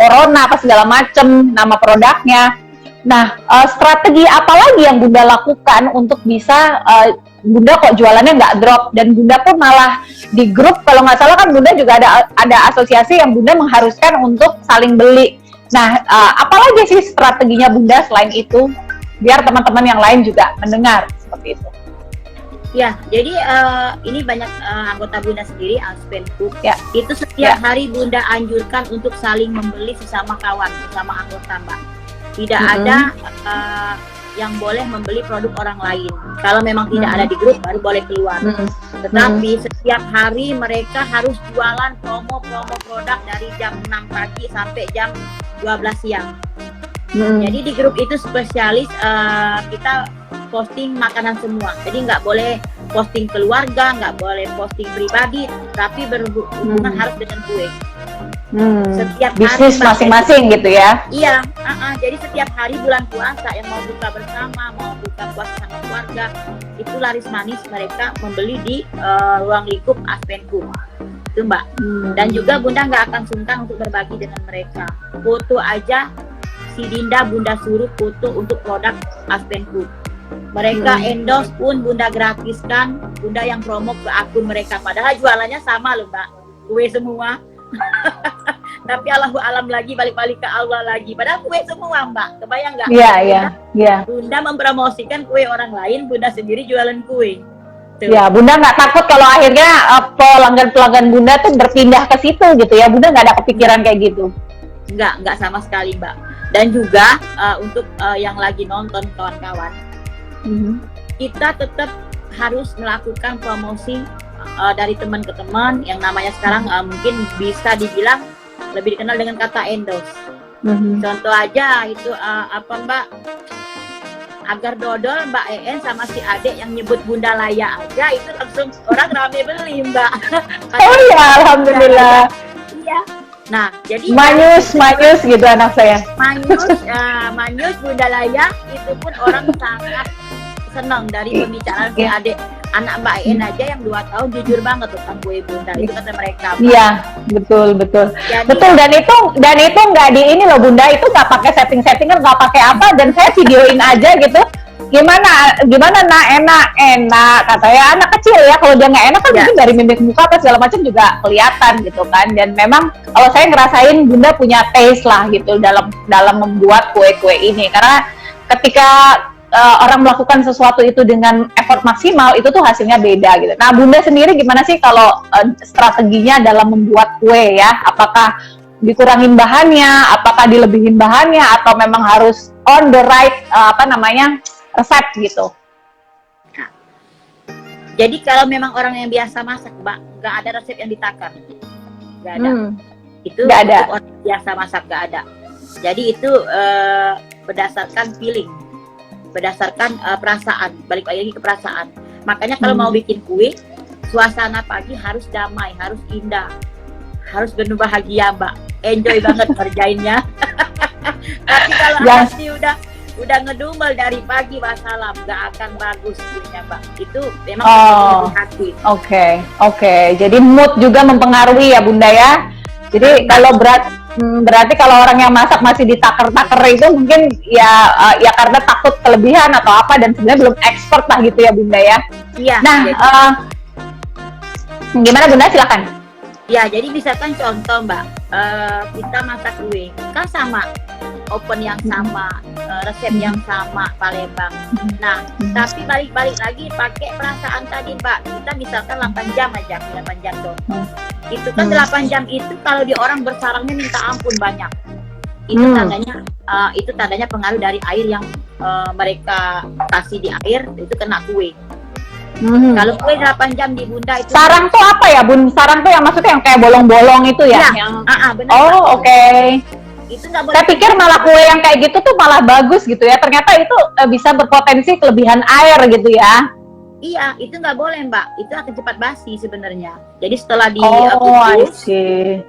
Corona apa segala macem nama produknya. Nah, strategi apa lagi yang Bunda lakukan untuk bisa Bunda kok jualannya nggak drop, dan Bunda pun malah di grup kalau nggak salah kan Bunda juga ada asosiasi yang Bunda mengharuskan untuk saling beli. Nah, apalagi sih strateginya Bunda selain itu biar teman-teman yang lain juga mendengar seperti itu? Ya, jadi ini banyak anggota Bunda sendiri, Aspenku. Ya. Itu setiap hari Bunda anjurkan untuk saling membeli sesama kawan, sesama anggota Mbak. Tidak ada yang boleh membeli produk orang lain. Kalau memang tidak ada di grup baru boleh keluar. Tetapi setiap hari mereka harus jualan promo produk dari jam 6 pagi sampai jam 12 siang. Jadi di grup itu spesialis kita posting makanan semua. Jadi nggak boleh posting keluarga, nggak boleh posting pribadi, tapi berhubungan harus dengan kue. Setiap bisnis hari masing-masing gitu ya? Iya, jadi setiap hari bulan puasa yang mau buka bersama, mau buka puasa sama keluarga, itu laris manis mereka membeli di ruang lingkup Aspenku, itu Mbak. Dan juga Bunda nggak akan sungkan untuk berbagi dengan mereka. Foto aja si Dinda Bunda suruh foto untuk produk Aspenku. Mereka endorse pun Bunda gratiskan, Bunda yang promo ke akun mereka. Padahal jualannya sama loh Mbak, kue semua. Tapi Allahu alam lagi, balik-balik ke Allah lagi. Padahal kue semua Mbak, kebayang nggak? Iya. Bunda mempromosikan kue orang lain, Bunda sendiri jualan kue. Tuh. Ya, Bunda nggak takut kalau akhirnya pelanggan-pelanggan Bunda tuh berpindah ke situ gitu ya? Bunda nggak ada kepikiran kayak gitu? Nggak sama sekali Mbak. Dan juga untuk yang lagi nonton kawan-kawan, kita tetap harus melakukan promosi dari teman ke teman, yang namanya sekarang mungkin bisa dibilang lebih dikenal dengan kata endorse. Contoh aja itu Mbak, agar dodol Mbak EN sama si adek yang nyebut Bunda Laya aja itu langsung orang rame beli Mbak. Oh ya, alhamdulillah. Iya. Nah, jadi manyus gitu anak saya. Manyus Bunda Laya itu pun orang sangat senang dari pembicaraan si adek. Anak Mbak EN aja yang 2 tahun jujur banget tentang kue Bunda, itu kata mereka. Iya, betul. Jadi, betul, dan itu nggak di ini loh Bunda, itu nggak pakai settingan, nggak pakai apa, dan saya videoin aja gitu. Gimana nak, enak katanya anak kecil ya, kalau dia nggak enak kan mungkin dari mimik muka atau segala macam juga kelihatan gitu kan. Dan memang kalau saya ngerasain Bunda punya taste lah gitu dalam membuat kue-kue ini, karena ketika orang melakukan sesuatu itu dengan effort maksimal, itu tuh hasilnya beda gitu. Nah, Bunda sendiri gimana sih kalau strateginya dalam membuat kue ya? Apakah dikurangin bahannya, apakah dilebihin bahannya, atau memang harus on the right resep gitu? Nah, jadi kalau memang orang yang biasa masak, Mbak, nggak ada resep yang ditakar, nggak ada. Itu nggak ada. Untuk orang biasa masak nggak ada. Jadi itu berdasarkan feeling. Berdasarkan perasaan, balik lagi ke perasaan. Makanya kalau mau bikin kue, suasana pagi harus damai, harus indah, harus penuh bahagia Mbak, enjoy banget ngerjainnya. Tapi kalau hati udah ngedumel dari pagi wassalam, nggak akan bagus kuenya Mbak. Itu memang hati. Oke. Jadi mood juga mempengaruhi ya Bunda ya. Jadi kalau Berarti kalau orang yang masak masih ditaker-taker itu mungkin ya karena takut kelebihan atau apa dan sebenarnya belum expert lah gitu ya Bunda ya. Iya. Nah, gimana Bunda, silakan. Ya, jadi misalkan contoh Mbak, kita masak kue, kan sama, open yang sama, resep yang sama, Palembang. Nah, tapi balik-balik lagi pakai perasaan tadi Mbak, kita misalkan 8 jam aja, 8 jam tuh. Itu kan 8 jam itu kalau di orang bersarangnya minta ampun banyak. Itu tandanya pengaruh dari air yang mereka kasih di air, itu kena kue. Kalau kue 8 jam di Bunda itu. Sarang tuh apa ya Bun? Sarang tuh yang maksudnya yang kayak bolong-bolong itu ya? Benar. Oh, oke. Itu nggak boleh. Saya pikir malah kue yang kayak gitu tuh malah bagus gitu ya. Ternyata itu bisa berpotensi kelebihan air gitu ya. Iya, itu nggak boleh Mbak. Itu akan cepat basi sebenarnya. Jadi setelah dikukus,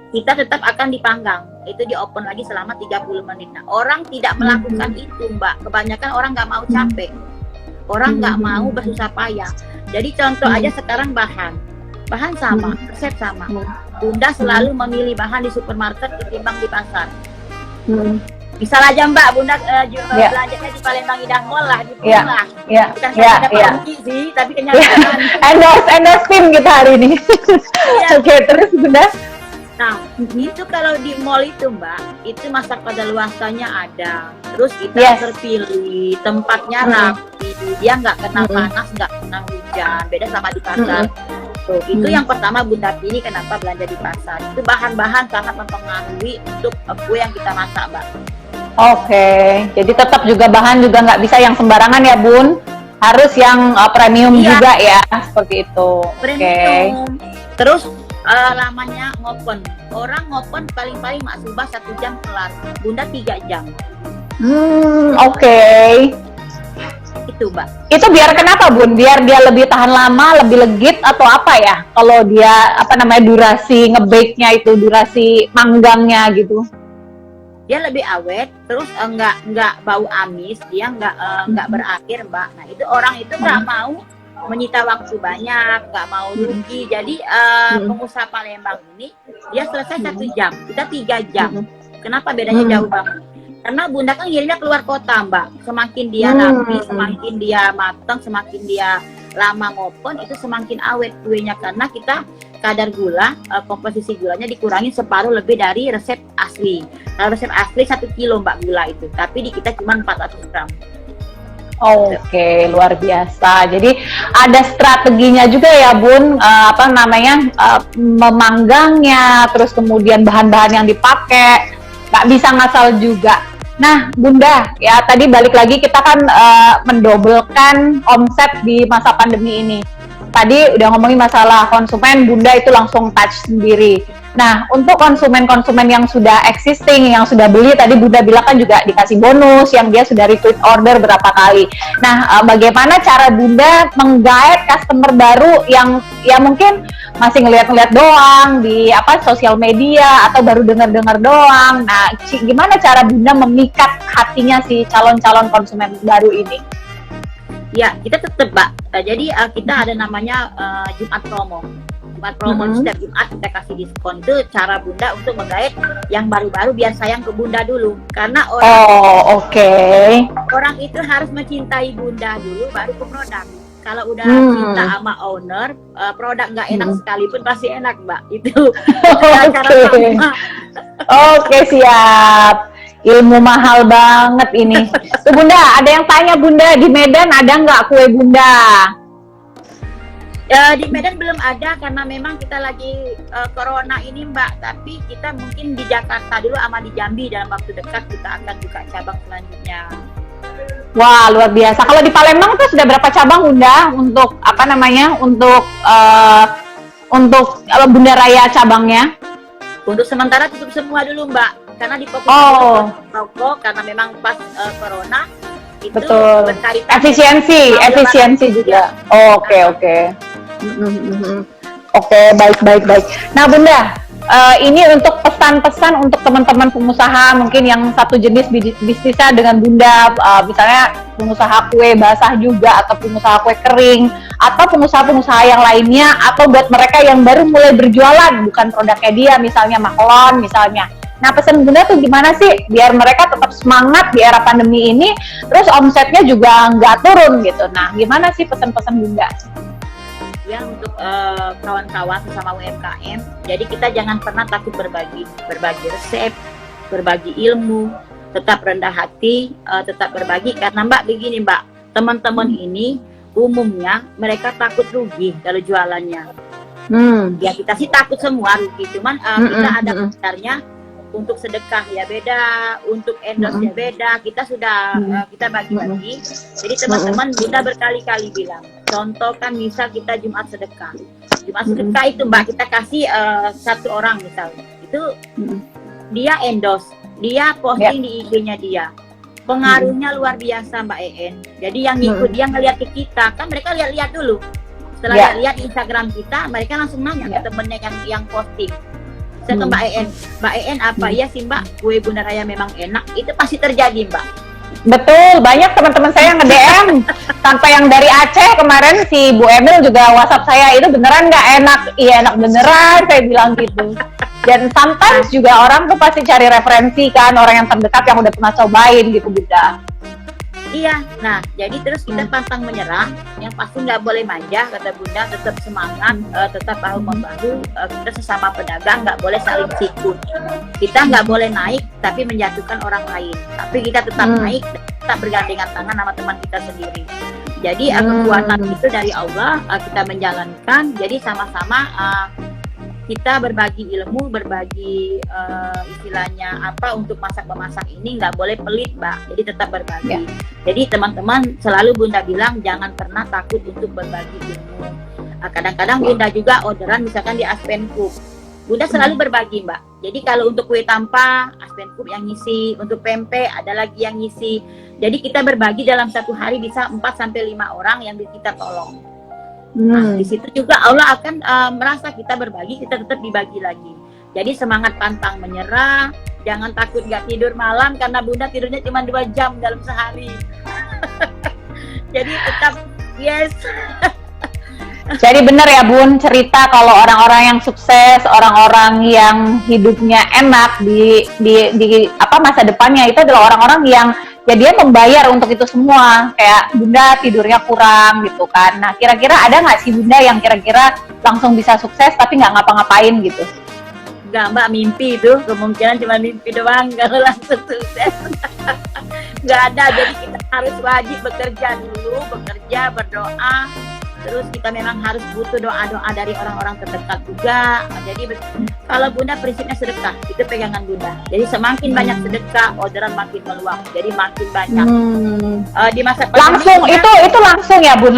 kita tetap akan dipanggang. Itu di open lagi selama 30 menit. Nah, orang tidak melakukan itu Mbak. Kebanyakan orang nggak mau capek. Orang nggak mau bersusah payah. Jadi contoh aja sekarang bahan sama, resep sama. Bunda selalu memilih bahan di supermarket ketimbang di pasar. Misal aja Mbak, Bunda belanjanya di Palembang Indah Mall lah, di Pung lah. Bukan ada pergi sih, tapi kenyataan. Endorse tim kita hari ini. Oke, terus Bunda. Nah, itu kalau di mall itu Mbak, itu masak kadaluarsanya ada. Terus kita terpilih, tempatnya rapi, dia nggak kena panas, nggak kena hujan. Beda sama di pasar. Tuh, itu yang pertama Bunda pilih kenapa belanja di pasar. Itu bahan-bahan sangat mempengaruhi untuk kue yang kita masak Mbak. Oke, jadi tetap juga bahan juga nggak bisa yang sembarangan ya Bun. Harus yang premium juga ya, seperti itu. Premium. Terus lamanya ngopen. Orang ngopen paling-paling maksubah 1 jam kelar. Bunda 3 jam. Oke. Itu Mbak. Itu biar kenapa Bun? Biar dia lebih tahan lama, lebih legit atau apa ya? Kalau dia durasi ngebake-nya itu, durasi manggangnya gitu. Dia lebih awet, terus nggak bau amis, dia nggak berakhir Mbak. Nah itu orang itu nggak mau menyita waktu banyak, nggak mau rugi. Jadi pengusaha Palembang ini dia selesai 1 jam, kita 3 jam. Kenapa bedanya jauh banget? Karena Bunda kan ngirimnya keluar kota Mbak. Semakin dia rapi, semakin dia matang, semakin dia lama ngopen, itu semakin awet kuenya. Karena kita kadar gula, komposisi gulanya dikurangi separuh lebih dari resep asli. Kalau resep asli 1 kilo Mbak gula itu, tapi di kita cuma 400 gram. Oke, luar biasa. Jadi ada strateginya juga ya Bun, memanggangnya, terus kemudian bahan-bahan yang dipakai, nggak bisa ngasal juga. Nah Bunda, ya tadi balik lagi kita kan mendobelkan omset di masa pandemi ini. Tadi udah ngomongin masalah konsumen, Bunda itu langsung touch sendiri. Nah, untuk konsumen-konsumen yang sudah existing, yang sudah beli, tadi Bunda bilang kan juga dikasih bonus, yang dia sudah repeat order berapa kali. Nah, bagaimana cara Bunda menggait customer baru yang ya mungkin masih ngeliat-ngeliat doang di sosial media atau baru dengar-dengar doang. Nah, gimana cara Bunda memikat hatinya si calon-calon konsumen baru ini? Ya, kita tetap Mbak. Jadi kita ada namanya Jumat promo. Jumat promo setiap Jumat kita kasih diskon. Itu cara Bunda untuk menggait yang baru-baru biar sayang ke Bunda dulu. Karena orang itu harus mencintai Bunda dulu baru ke produk. Kalau udah cinta sama owner, produk nggak enak sekalipun pasti enak Mbak. Itu cara sama. Oke, siap. Ilmu mahal banget ini. Tuh Bunda, ada yang tanya Bunda, di Medan ada nggak kue Bunda? Di Medan belum ada karena memang kita lagi corona ini Mbak. Tapi kita mungkin di Jakarta dulu sama di Jambi dalam waktu dekat kita akan buka cabang selanjutnya. Wah, luar biasa. Kalau di Palembang tuh sudah berapa cabang Bunda untuk untuk Bunda Raya cabangnya? Untuk sementara tutup semua dulu Mbak. Karena di toko karena memang pas corona itu berkaitan efisiensi juga. Oke. Oke, baik. Nah Bunda, ini untuk pesan-pesan untuk teman-teman pengusaha mungkin yang satu jenis bisnisnya dengan Bunda, misalnya pengusaha kue basah juga atau pengusaha kue kering atau pengusaha-pengusaha yang lainnya, atau buat mereka yang baru mulai berjualan bukan produknya dia, misalnya maklon misalnya. Nah, pesan Bunda tuh gimana sih biar mereka tetap semangat di era pandemi ini, terus omsetnya juga nggak turun gitu. Nah, gimana sih pesan-pesan Bunda? Ya, untuk kawan-kawan sesama UMKM, jadi kita jangan pernah takut berbagi resep, berbagi ilmu, tetap rendah hati, tetap berbagi. Karena Mbak begini Mbak, teman-teman ini umumnya mereka takut rugi kalau jualannya. Ya kita sih takut semua rugi, cuman kita ada dasarnya untuk sedekah ya beda, untuk endorse ya beda. Kita sudah kita bagi-bagi. Jadi teman-teman Bunda berkali-kali bilang, contoh kan misal kita Jumat sedekah itu Mbak, kita kasih satu orang misalnya, itu dia endorse, dia posting di IG-nya dia, pengaruhnya luar biasa Mbak En. Jadi yang ngikut dia ngeliat ke kita, kan mereka lihat-lihat dulu. Setelah lihat di Instagram kita, mereka langsung nanya ke temennya yang posting. Saya ke Mbak En apa ya sih Mbak, kue Bunda Raya memang enak? Itu pasti terjadi Mbak. Betul, banyak teman-teman saya nge-DM sampai yang dari Aceh kemarin si Bu Emil juga WhatsApp saya, itu beneran nggak enak? Iya enak beneran, saya bilang gitu. Dan sometimes juga orang tuh pasti cari referensi kan, orang yang terdekat yang udah pernah cobain gitu Bunda. Iya, nah jadi terus kita pantang menyerah, yang pasti nggak boleh manja kata Bunda, tetap semangat, tetap bahu-membahu, kita sesama pedagang nggak boleh saling sikut. Kita nggak boleh naik tapi menjatuhkan orang lain, tapi kita tetap naik, tetap bergandengan tangan sama teman kita sendiri. Jadi kekuatan itu dari Allah, kita menjalankan, jadi sama-sama kita berbagi ilmu, berbagi istilahnya apa untuk masak-memasak ini nggak boleh pelit Mbak, jadi tetap berbagi. Jadi teman-teman selalu Bunda bilang jangan pernah takut untuk berbagi ilmu. Kadang-kadang Bunda juga orderan misalkan di Aspencook, Bunda selalu berbagi Mbak. Jadi kalau untuk kue tampa Aspencook yang ngisi, untuk pempek ada lagi yang ngisi. Jadi kita berbagi dalam satu hari bisa 4-5 orang yang kita tolong. Nah, di situ juga Allah akan merasa kita berbagi, kita tetap dibagi lagi. Jadi semangat pantang menyerah, jangan takut gak tidur malam karena Bunda tidurnya cuma 2 jam dalam sehari. Jadi tetap yes. Jadi benar ya Bun, cerita kalau orang-orang yang sukses, orang-orang yang hidupnya enak di masa depannya itu adalah orang-orang yang ya dia membayar untuk itu semua. Kayak Bunda tidurnya kurang gitu kan. Nah kira-kira ada nggak sih Bunda yang kira-kira langsung bisa sukses tapi nggak ngapa-ngapain gitu? Nggak Mbak, mimpi itu kemungkinan cuma mimpi doang kalau langsung sukses. Nggak ada, jadi kita harus wajib bekerja dulu, berdoa. Terus kita memang harus butuh doa-doa dari orang-orang terdekat juga. Jadi kalau Bunda prinsipnya sedekah, itu pegangan Bunda. Jadi semakin banyak sedekah, orderan makin meluap. Jadi makin banyak. Di masa langsung itu langsung ya Bun,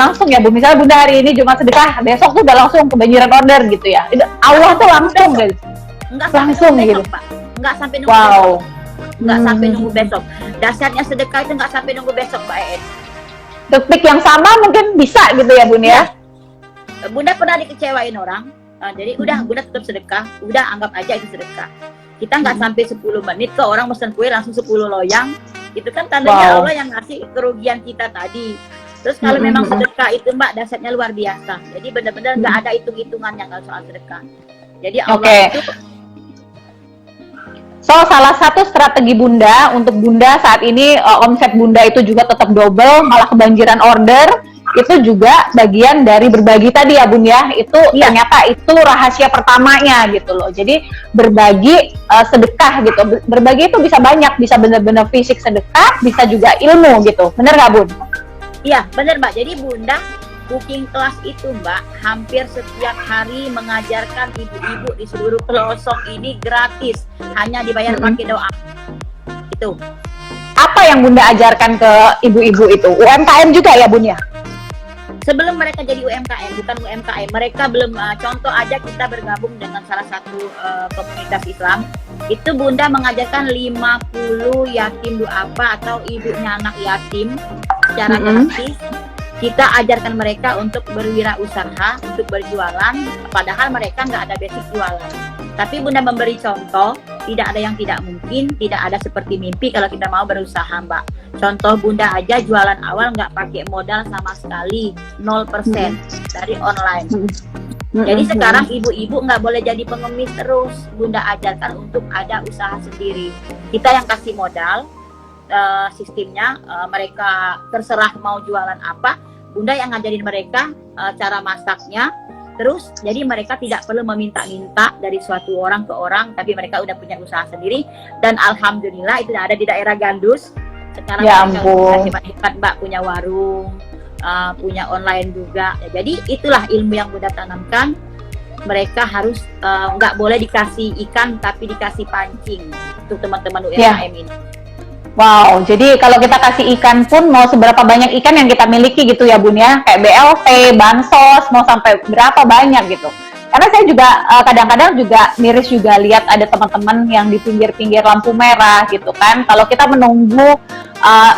Misalnya Bunda hari ini cuma sedekah, besok tuh udah langsung kebanjiran order gitu ya. Allah tuh langsung guys. Enggak langsung sampai gitu. besok, Pak. Enggak sampai nunggu besok. Enggak sampai nunggu besok. Dasarnya sedekah itu enggak sampai nunggu besok, Mbak En. Detik yang sama mungkin bisa gitu ya Bun ya? Bunda pernah dikecewain orang, jadi udah Bunda tetap sedekah, udah anggap aja itu sedekah. Kita nggak sampai 10 menit ke orang mesen kue langsung 10 loyang, itu kan tandanya Allah yang ngasih kerugian kita tadi. Terus kalau memang sedekah itu Mbak dasarnya luar biasa, jadi benar-benar nggak ada hitung-hitungannya kalau soal sedekah. Jadi Allah itu So, salah satu strategi Bunda untuk Bunda saat ini omset Bunda itu juga tetap double, malah kebanjiran order, itu juga bagian dari berbagi tadi ya Bun ya. Itu ternyata itu rahasia pertamanya gitu loh. Jadi berbagi sedekah gitu. Berbagi itu bisa banyak, bisa benar-benar fisik sedekah, bisa juga ilmu gitu. Bener nggak Bun? Iya, bener Mbak. Jadi Bunda booking kelas itu Mbak, hampir setiap hari mengajarkan ibu-ibu di seluruh pelosok ini gratis, hanya dibayar pakai doa. Itu. Apa yang Bunda ajarkan ke ibu-ibu itu? UMKM juga ya Bun ya? Sebelum mereka jadi UMKM, bukan UMKM, mereka belum, contoh aja kita bergabung dengan salah satu komunitas Islam, itu Bunda mengajarkan 50 yatim duafa atau ibunya anak yatim secara gratis. Kita ajarkan mereka untuk berwirausaha, untuk berjualan, padahal mereka nggak ada basic jualan. Tapi Bunda memberi contoh, tidak ada yang tidak mungkin, tidak ada seperti mimpi kalau kita mau berusaha, Mbak. Contoh Bunda aja jualan awal nggak pakai modal sama sekali, 0% dari online. Jadi sekarang ibu-ibu nggak boleh jadi pengemis terus. Bunda ajarkan untuk ada usaha sendiri. Kita yang kasih modal, sistemnya mereka terserah mau jualan apa. Bunda yang ngajarin mereka cara masaknya. Terus jadi mereka tidak perlu meminta-minta dari suatu orang ke orang, tapi mereka udah punya usaha sendiri. Dan alhamdulillah itu ada di daerah Gandus. Sekarang Ya mereka ampun. udah hebat-hebat, Mbak, punya warung, punya online juga. Ya, jadi itulah ilmu yang Bunda tanamkan. Mereka harus nggak boleh dikasih ikan, tapi dikasih pancing untuk teman-teman UMKM ini. Wow, jadi kalau kita kasih ikan pun mau seberapa banyak ikan yang kita miliki gitu ya Bun ya, kayak BLT, bansos, mau sampai berapa banyak gitu. Karena saya juga kadang-kadang juga miris juga lihat ada teman-teman yang di pinggir-pinggir lampu merah gitu kan. Kalau kita menunggu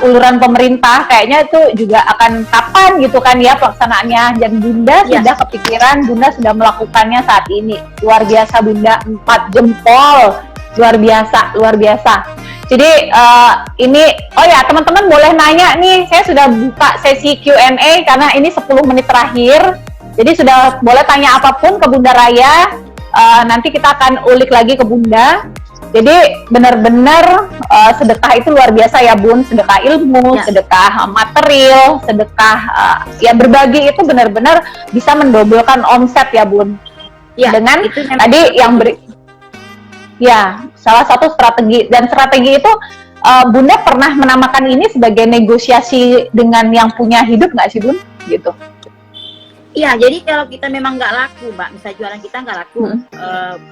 uluran pemerintah, kayaknya itu juga akan kapan gitu kan ya pelaksanaannya. Dan Bunda sudah kepikiran, Bunda sudah melakukannya saat ini. Luar biasa Bunda, 4 jempol. Luar biasa, luar biasa. Jadi ini, oh ya teman-teman boleh nanya nih, saya sudah buka sesi Q&A karena ini 10 menit terakhir. Jadi sudah boleh tanya apapun ke Bunda Raya, nanti kita akan ulik lagi ke Bunda. Jadi benar-benar sedekah itu luar biasa ya Bun, sedekah ilmu, sedekah material, sedekah ya berbagi itu benar-benar bisa mendobelkan omset ya Bun. Ya, dengan tadi yang ya, salah satu strategi, dan strategi itu Bunda pernah menamakan ini sebagai negosiasi dengan yang punya hidup nggak sih Bun? Gitu. Iya, jadi kalau kita memang nggak laku, Mbak, misalnya jualan kita nggak laku,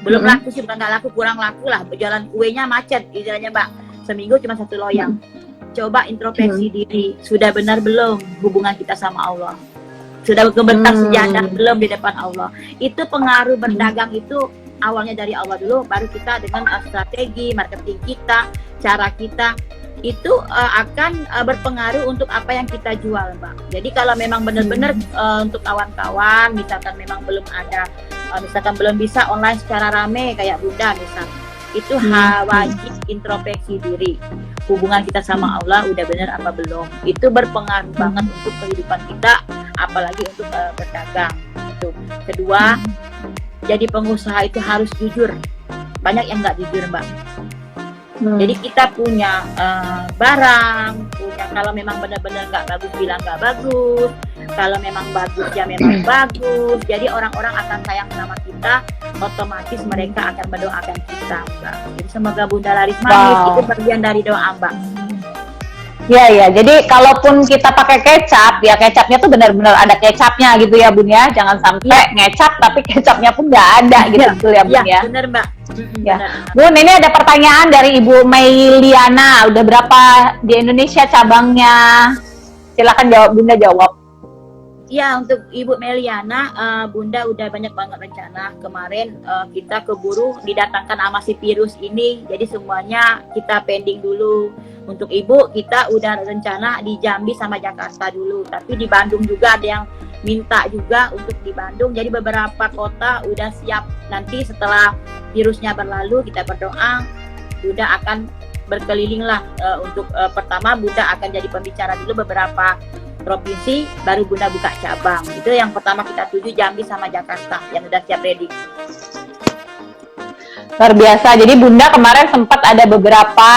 belum laku sih, bukan nggak laku, kurang laku lah, berjualan kuenya macet, istilahnya Mbak, seminggu cuma 1 loyang. Coba introspeksi diri, sudah benar belum hubungan kita sama Allah? Sudah kebentak sejadah belum di depan Allah? Itu pengaruh berdagang itu awalnya dari Allah dulu, baru kita dengan strategi marketing kita, cara kita itu akan berpengaruh untuk apa yang kita jual, Mbak. Jadi kalau memang benar-benar untuk kawan-kawan, misalkan memang belum ada, misalkan belum bisa online secara rame kayak Bunda misal, itu wajib introspeksi diri. Hubungan kita sama Allah udah benar apa belum? Itu berpengaruh banget untuk kehidupan kita, apalagi untuk berdagang. Itu. Kedua, jadi pengusaha itu harus jujur. Banyak yang nggak jujur, Mbak. Jadi kita punya barang, punya, kalau memang benar-benar nggak bagus bilang nggak bagus, kalau memang bagus ya memang bagus. Jadi orang-orang akan sayang sama kita, otomatis mereka akan mendoakan kita, Mbak. Jadi semoga Bunda laris manis, itu bagian dari doa, Mbak. Ya, jadi kalaupun kita pakai kecap, ya kecapnya tuh benar-benar ada kecapnya gitu ya Bun ya, jangan sampai ngecap tapi kecapnya pun nggak ada gitu, betul ya Bun ya. Benar Mbak. Ya. Bun, ini ada pertanyaan dari Ibu Meiliana, udah berapa di Indonesia cabangnya? Silakan jawab, Bunda jawab. Ya, untuk Ibu Meliana, Bunda udah banyak banget rencana. Kemarin kita keburu didatangkan sama si virus ini, jadi semuanya kita pending dulu. Untuk Ibu, kita udah rencana di Jambi sama Jakarta dulu, tapi di Bandung juga ada yang minta juga untuk di Bandung. Jadi beberapa kota udah siap. Nanti setelah virusnya berlalu, kita berdoa, Bunda akan berkeliling lah. Untuk pertama, Bunda akan jadi pembicara dulu beberapa provinsi, baru Bunda buka cabang. Itu yang pertama kita tuju, Jambi sama Jakarta yang udah siap ready. Luar biasa. Jadi Bunda kemarin sempat ada beberapa,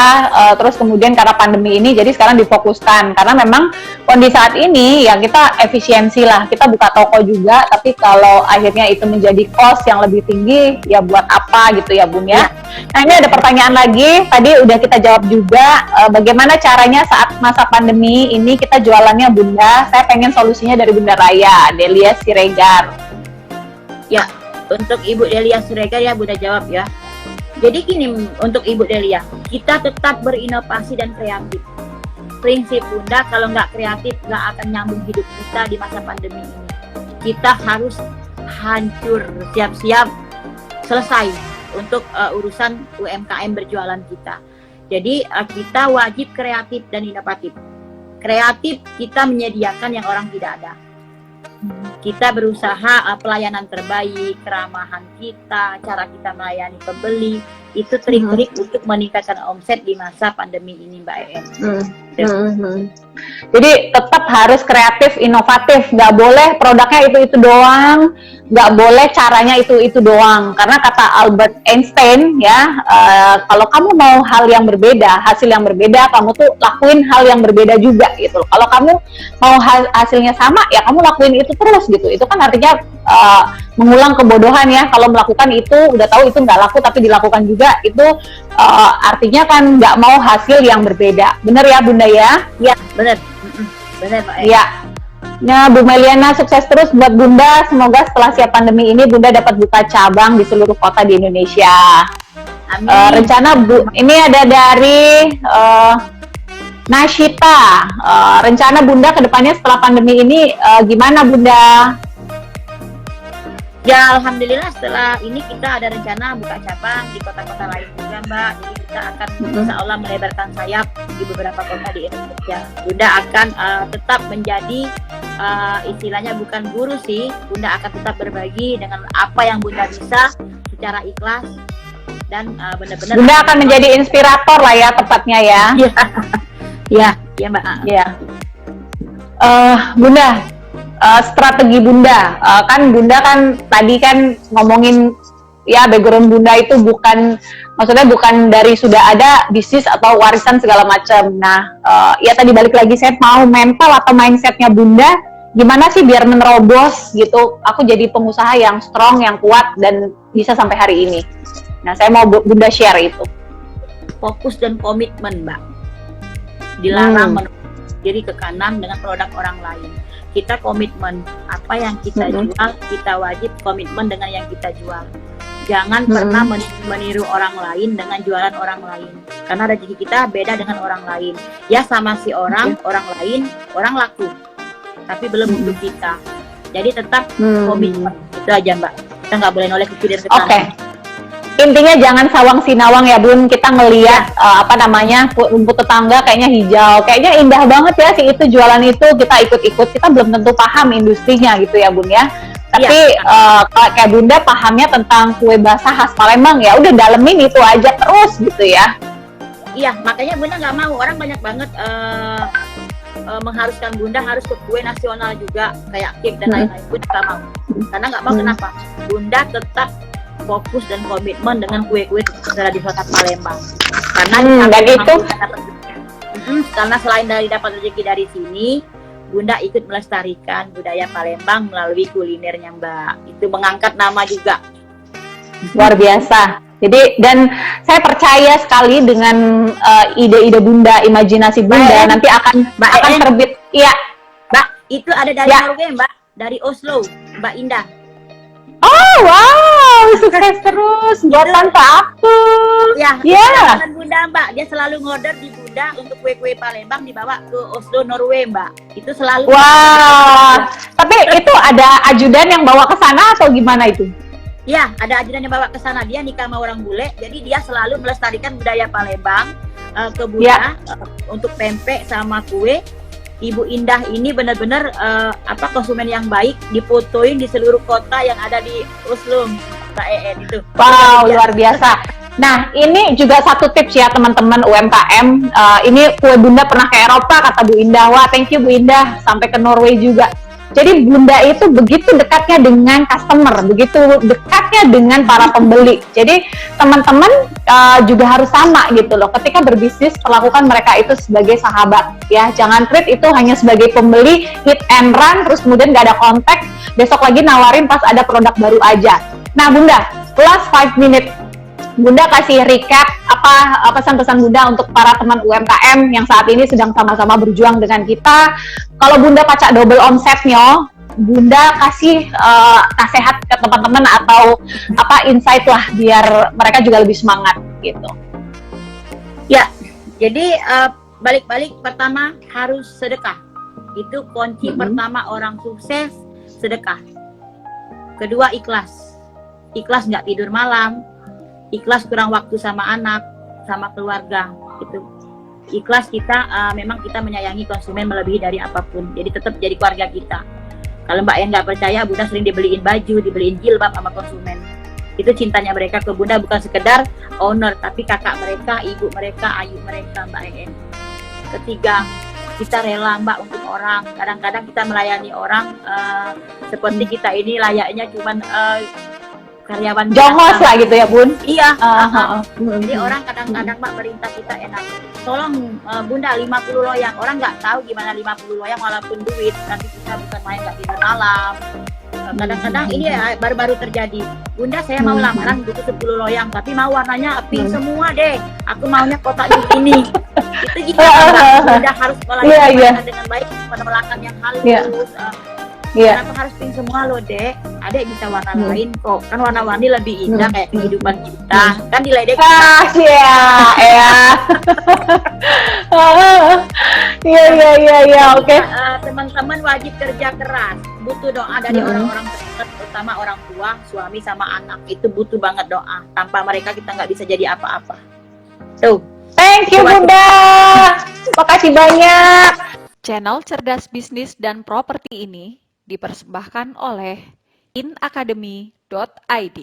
terus kemudian karena pandemi ini, jadi sekarang difokuskan. Karena memang kondisi saat ini ya kita efisiensi lah. Kita buka toko juga, tapi kalau akhirnya itu menjadi cost yang lebih tinggi, ya buat apa gitu ya Bun ya. Nah ini ada pertanyaan lagi, tadi udah kita jawab juga, bagaimana caranya saat masa pandemi ini kita jualannya Bunda. Saya pengen solusinya dari Bunda Raya, Delia Siregar. Ya, untuk Ibu Delia Siregar ya Bunda jawab ya. Jadi gini, untuk Ibu Delia, kita tetap berinovasi dan kreatif. Prinsip Bunda, kalau nggak kreatif, nggak akan nyambung hidup kita di masa pandemi ini. Kita harus hancur, siap-siap, selesai untuk urusan UMKM berjualan kita. Jadi kita wajib kreatif dan inovatif. Kreatif, kita menyediakan yang orang tidak ada. Kita berusaha pelayanan terbaik, keramahan kita, cara kita melayani pembeli, itu trik-trik untuk meningkatkan omset di masa pandemi ini, Mbak EN. Jadi tetap harus kreatif, inovatif, nggak boleh produknya itu doang, nggak boleh caranya itu doang. Karena kata Albert Einstein ya, kalau kamu mau hal yang berbeda, hasil yang berbeda, kamu tuh lakuin hal yang berbeda juga gitu. Kalau kamu mau hasilnya sama, ya kamu lakuin itu terus gitu. Itu kan artinya mengulang kebodohan ya. Kalau melakukan itu, udah tahu itu nggak laku tapi dilakukan juga, itu artinya kan nggak mau hasil yang berbeda. Bener ya Bunda ya? Ya, benar. Benar, Mbak EN. Iya. Nah, Bu Meliana, sukses terus buat Bunda. Semoga setelah siap pandemi ini Bunda dapat buka cabang di seluruh kota di Indonesia. Amin. Rencana Bu, ini ada dari Nashita. Rencana Bunda ke depannya setelah pandemi ini gimana Bunda? Ya, alhamdulillah setelah ini kita ada rencana buka cabang di kota-kota lain juga, Mbak. Jadi kita akan insya Allah melebarkan sayap di beberapa kota di Indonesia. Bunda akan tetap menjadi istilahnya bukan guru sih. Bunda akan tetap berbagi dengan apa yang Bunda bisa secara ikhlas dan benar-benar. Bunda akan menjadi inspirator lah ya tepatnya ya. Iya, iya Mbak. Iya. Bunda, strategi Bunda, kan Bunda kan tadi kan ngomongin ya background Bunda itu maksudnya bukan dari sudah ada bisnis atau warisan segala macam. Nah, ya tadi balik lagi saya mau mental atau mindsetnya Bunda, gimana sih biar menerobos gitu, aku jadi pengusaha yang strong, yang kuat dan bisa sampai hari ini. Nah, saya mau Bunda share itu. Fokus dan komitmen, Mbak. Dilarang diri ke kanan dengan produk orang lain. Kita komitmen apa yang kita jual, kita wajib komitmen dengan yang kita jual. Jangan pernah meniru orang lain dengan jualan orang lain, karena rezeki kita beda dengan orang lain. Ya sama si orang lain, orang laku, tapi belum untuk kita. Jadi tetap komitmen, itu aja Mbak. Kita nggak boleh noleh ke kiri dan ke kanan. Oke. Intinya jangan sawang sinawang ya Bun, kita ngelihat rumput tetangga kayaknya hijau, kayaknya indah banget ya si itu jualan itu, kita ikut-ikut, kita belum tentu paham industrinya gitu ya Bun ya. Tapi kayak Bunda pahamnya tentang kue basah khas Palembang, ya udah dalemin itu aja terus gitu ya. Iya, makanya Bunda nggak mau, orang banyak banget mengharuskan Bunda harus ke kue nasional juga kayak cake dan lain-lain. Bunda nggak mau, karena nggak mau. Kenapa? Bunda tetap fokus dan komitmen dengan kue-kue tradisional Palembang. Karena karena selain dari dapat rezeki dari sini, Bunda ikut melestarikan budaya Palembang melalui kulinernya Mbak. Itu mengangkat nama juga. Luar biasa. Jadi dan saya percaya sekali dengan ide-ide Bunda, imajinasi Bunda nanti akan terbit. Iya, Mbak. Itu ada dari Norway Mbak, dari Oslo, Mbak Indah. Oh wow, sukses terus buat tante aku. Ya, Bunda Mbak, dia selalu ngorder di Bunda untuk kue-kue Palembang dibawa ke Oslo, Norway Mbak. Itu selalu. Wah, tapi itu ada ajudan yang bawa ke sana atau gimana itu? Ya, ada ajudan yang bawa ke sana. Dia nikah sama orang bule, jadi dia selalu melestarikan budaya Palembang ke Bunda untuk pempek sama kue. Ibu Indah ini benar-benar konsumen yang baik, difotoin di seluruh kota yang ada di Oslo, Mbak EN itu. Wow, luar biasa. Nah, ini juga satu tips ya teman-teman UMKM. Ini kue Bunda pernah ke Eropa kata Bu Indah. Wah, thank you Bu Indah, sampai ke Norway juga. Jadi Bunda itu begitu dekatnya dengan customer, begitu dekatnya dengan para pembeli. Jadi teman-teman juga harus sama gitu loh. Ketika berbisnis, perlakukan mereka itu sebagai sahabat ya. Jangan treat itu hanya sebagai pembeli hit and run, terus kemudian gak ada kontak, besok lagi nawarin pas ada produk baru aja. Nah Bunda, last 5 minutes, Bunda kasih recap apa pesan-pesan Bunda untuk para teman UMKM yang saat ini sedang sama-sama berjuang dengan kita. Kalau Bunda pacak double omsetnya, Bunda kasih nasihat ke teman-teman atau insight lah biar mereka juga lebih semangat gitu. Ya, jadi balik-balik pertama harus sedekah. Itu kunci pertama orang sukses, sedekah. Kedua ikhlas. Ikhlas nggak tidur malam. Ikhlas kurang waktu sama anak, sama keluarga, gitu. Ikhlas kita, memang kita menyayangi konsumen melebihi dari apapun. Jadi tetap jadi keluarga kita. Kalau Mbak yang nggak percaya, Bunda sering dibeliin baju, dibeliin jilbab sama konsumen. Itu cintanya mereka ke Bunda bukan sekedar owner, tapi kakak mereka, ibu mereka, ayu mereka, Mbak En. Ketiga, kita rela Mbak untuk orang. Kadang-kadang kita melayani orang seperti kita ini layaknya cuman karyawan Jongos biasa. lah gitu ya Bun. Iya. Jadi Mm. orang kadang-kadang Mbak perintah kita enak. Tolong Bunda 50 loyang. Orang nggak tahu gimana 50 loyang walaupun duit. Tapi kita bukan main nggak tidur malam. Kadang-kadang ini ya baru-baru terjadi. Bunda saya mau lamaran butuh 10 loyang. Tapi mau warnanya pink semua deh. Aku maunya kotaknya ini. Itu gimana Mbak? Bunda harus melayani dengan baik. Penolakan yang halus. Kenapa harus pink semua loh dek? Adek bisa warna lain kok. Kan warna-warni lebih indah kayak kehidupan kita. Kan diledek. Iya, oke. Teman-teman wajib kerja keras. Butuh doa dari orang-orang terdekat, terutama orang tua, suami sama anak. Itu butuh banget doa. Tanpa mereka kita nggak bisa jadi apa-apa. Tuh. Thank you Bunda. Makasih banyak. Channel Cerdas Bisnis dan Properti ini dipersembahkan oleh inacademy.id.